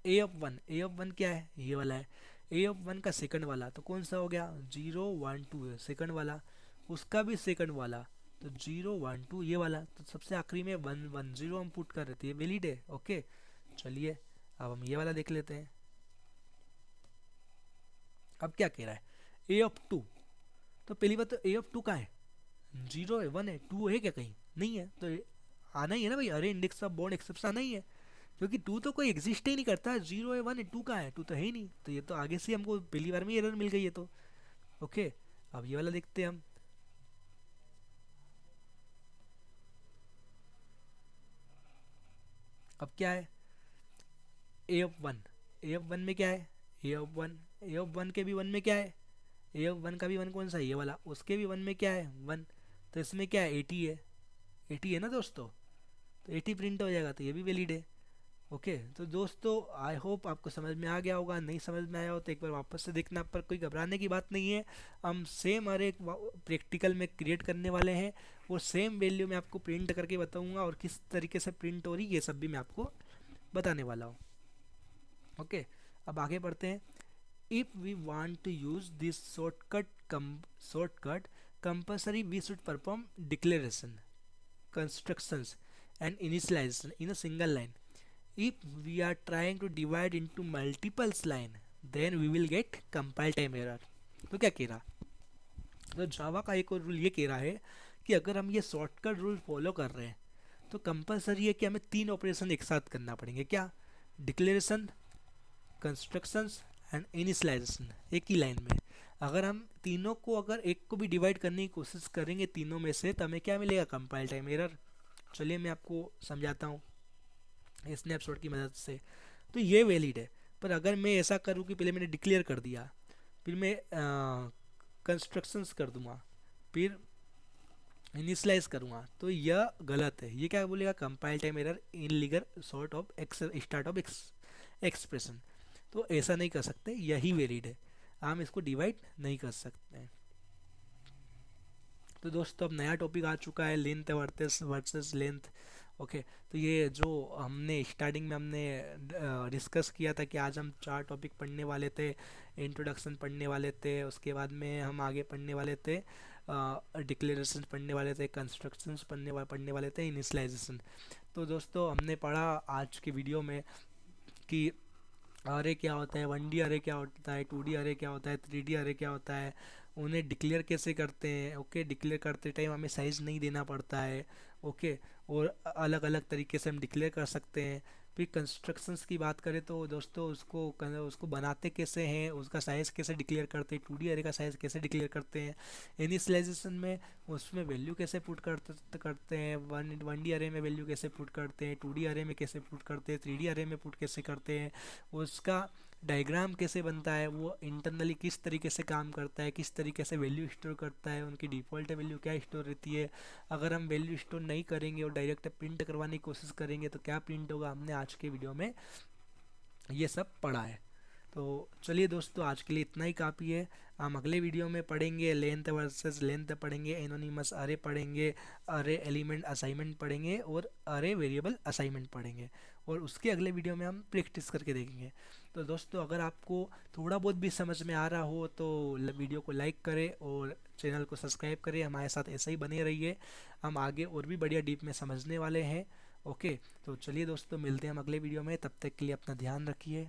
A of one, A of one क्या है, ये वाला है। ए ऑफ वन का सेकंड वाला तो कौन सा हो गया, जीरो वन टू है सेकंड वाला, उसका भी सेकंड वाला, तो जीरो वन टू ये वाला, तो सबसे आखिरी में वन वन जीरो हम पुट कर रहे थे, ये वैलिड है। ओके, चलिए अब हम ये वाला देख लेते हैं। अब क्या कह रहा है, ए ऑफ टू, तो पहली बात तो ए ऑफ टू का है, जीरो है, वन है, टू है क्या कहीं, नहीं है, तो आना ही है ना भाई, अरे इंडेक्स ऑफ बाउंड एक्सेप्शन आना ही है। क्योंकि टू तो कोई एग्जिस्ट ही नहीं करता, जीरो है, वन है, टू कहाँ है, टू तो है ही नहीं, तो ये तो आगे से हमको पहली बार में एरर मिल गई है तो। ओके, अब ये वाला देखते हैं हम। अब क्या है, A of one, A of one में क्या है, A of one, A of one के भी वन में क्या है, ए ऑफ वन का भी वन कौन सा है, ये वाला, उसके भी वन में क्या है, वन। तो इसमें क्या है, 80 है, 80 है ना दोस्तों, तो 80 प्रिंट हो जाएगा, तो ये भी वैलिड है। ओके तो दोस्तों, आई होप आपको समझ में आ गया होगा, नहीं समझ में आया हो तो एक बार वापस से देखना, पर कोई घबराने की बात नहीं है। हम सेम हर एक प्रैक्टिकल में क्रिएट करने वाले हैं, वो सेम वैल्यू मैं आपको प्रिंट करके बताऊंगा, और किस तरीके से प्रिंट हो रही ये सब भी मैं आपको बताने वाला हूँ। ओके, अब आगे बढ़ते हैं। If we want to use this shortcut compulsory we should perform declaration, constructions and initialization in a single line. If we are trying to divide into multiple line, then we will get compile time error. तो क्या कह रहा, तो जावा का एक और rule ये कह रहा है कि अगर हम ये शॉर्टकट रूल फॉलो कर रहे हैं तो कंपलसरी है कि हमें तीन ऑपरेशन एक साथ करना पड़ेंगे। क्या, डिक्लेरेशन, कंस्ट्रक्शंस एंड इनिशलाइजेशन एक ही लाइन में। अगर हम तीनों को, अगर एक को भी डिवाइड करने की कोशिश करेंगे तीनों में से, तो हमें क्या मिलेगा, कंपाइल टाइम एरर। चलिए मैं आपको समझाता हूँ स्नैपशॉट की मदद से। तो ये वैलिड है, पर अगर मैं ऐसा करूँ कि पहले मैंने डिक्लेयर कर दिया, फिर मैं कंस्ट्रक्शंस कर दूंगा, फिर इनिशलाइज करूँगा, तो यह गलत है। ये क्या बोलेगा, compile time error in लीगर sort of start of expression. तो ऐसा नहीं कर सकते, यही वैलिड है, हम इसको डिवाइड नहीं कर सकते हैं। तो दोस्तों अब नया टॉपिक आ चुका है, लेंथ वर्सेस लेंथ। ओके, तो ये जो हमने स्टार्टिंग में हमने डिस्कस किया था कि आज हम चार टॉपिक पढ़ने वाले थे, इंट्रोडक्शन पढ़ने वाले थे, उसके बाद में हम आगे पढ़ने वाले थे डिक्लेरेशन पढ़ने वाले थे, कंस्ट्रक्शंस पढ़ने वाले थे, इनिशलाइजेशन। तो दोस्तों हमने पढ़ा आज के वीडियो में कि अरे क्या होता है, 1D अरे क्या होता है, 2D अरे क्या होता है, 3D अरे क्या होता है, उन्हें डिक्लेयर कैसे करते हैं। ओके, डिक्लेयर करते टाइम हमें साइज़ नहीं देना पड़ता है। ओके, और अलग अलग तरीके से हम डिक्लेयर कर सकते हैं। फिर कंस्ट्रक्शंस की बात करें तो दोस्तों उसको बनाते कैसे हैं, उसका साइज़ कैसे डिक्लेयर करते हैं, 2D अरे का साइज़ कैसे डिक्लेयर करते हैं। इनिशियलाइजेशन में उसमें वैल्यू कैसे पुट करते हैं, 1D अरे में वैल्यू कैसे पुट करते हैं, 2D अरे में कैसे पुट करते हैं, 3D अरे में पुट कैसे करते हैं, उसका डायग्राम कैसे बनता है, वो इंटरनली किस तरीके से काम करता है, किस तरीके से वैल्यू स्टोर करता है, उनकी डिफ़ॉल्ट वैल्यू क्या स्टोर रहती है। अगर हम वैल्यू स्टोर नहीं करेंगे और डायरेक्ट प्रिंट करवाने की कोशिश करेंगे तो क्या प्रिंट होगा, हमने आज के वीडियो में ये सब पढ़ा है। तो चलिए दोस्तों, आज के लिए इतना ही काफ़ी है। हम अगले वीडियो में पढ़ेंगे लेंथ वर्सेस लेंथ पढ़ेंगे, एनोनिमस अरे पढ़ेंगे, अरे एलिमेंट असाइनमेंट पढ़ेंगे, और अरे वेरिएबल असाइनमेंट पढ़ेंगे, और उसके अगले वीडियो में हम प्रैक्टिस करके देखेंगे। तो दोस्तों अगर आपको थोड़ा बहुत भी समझ में आ रहा हो तो वीडियो को लाइक करें और चैनल को सब्सक्राइब करें, हमारे साथ ऐसे ही बने रहिए, हम आगे और भी बढ़िया डीप में समझने वाले हैं। ओके, तो चलिए दोस्तों, मिलते हैं हम अगले वीडियो में, तब तक के लिए अपना ध्यान रखिए।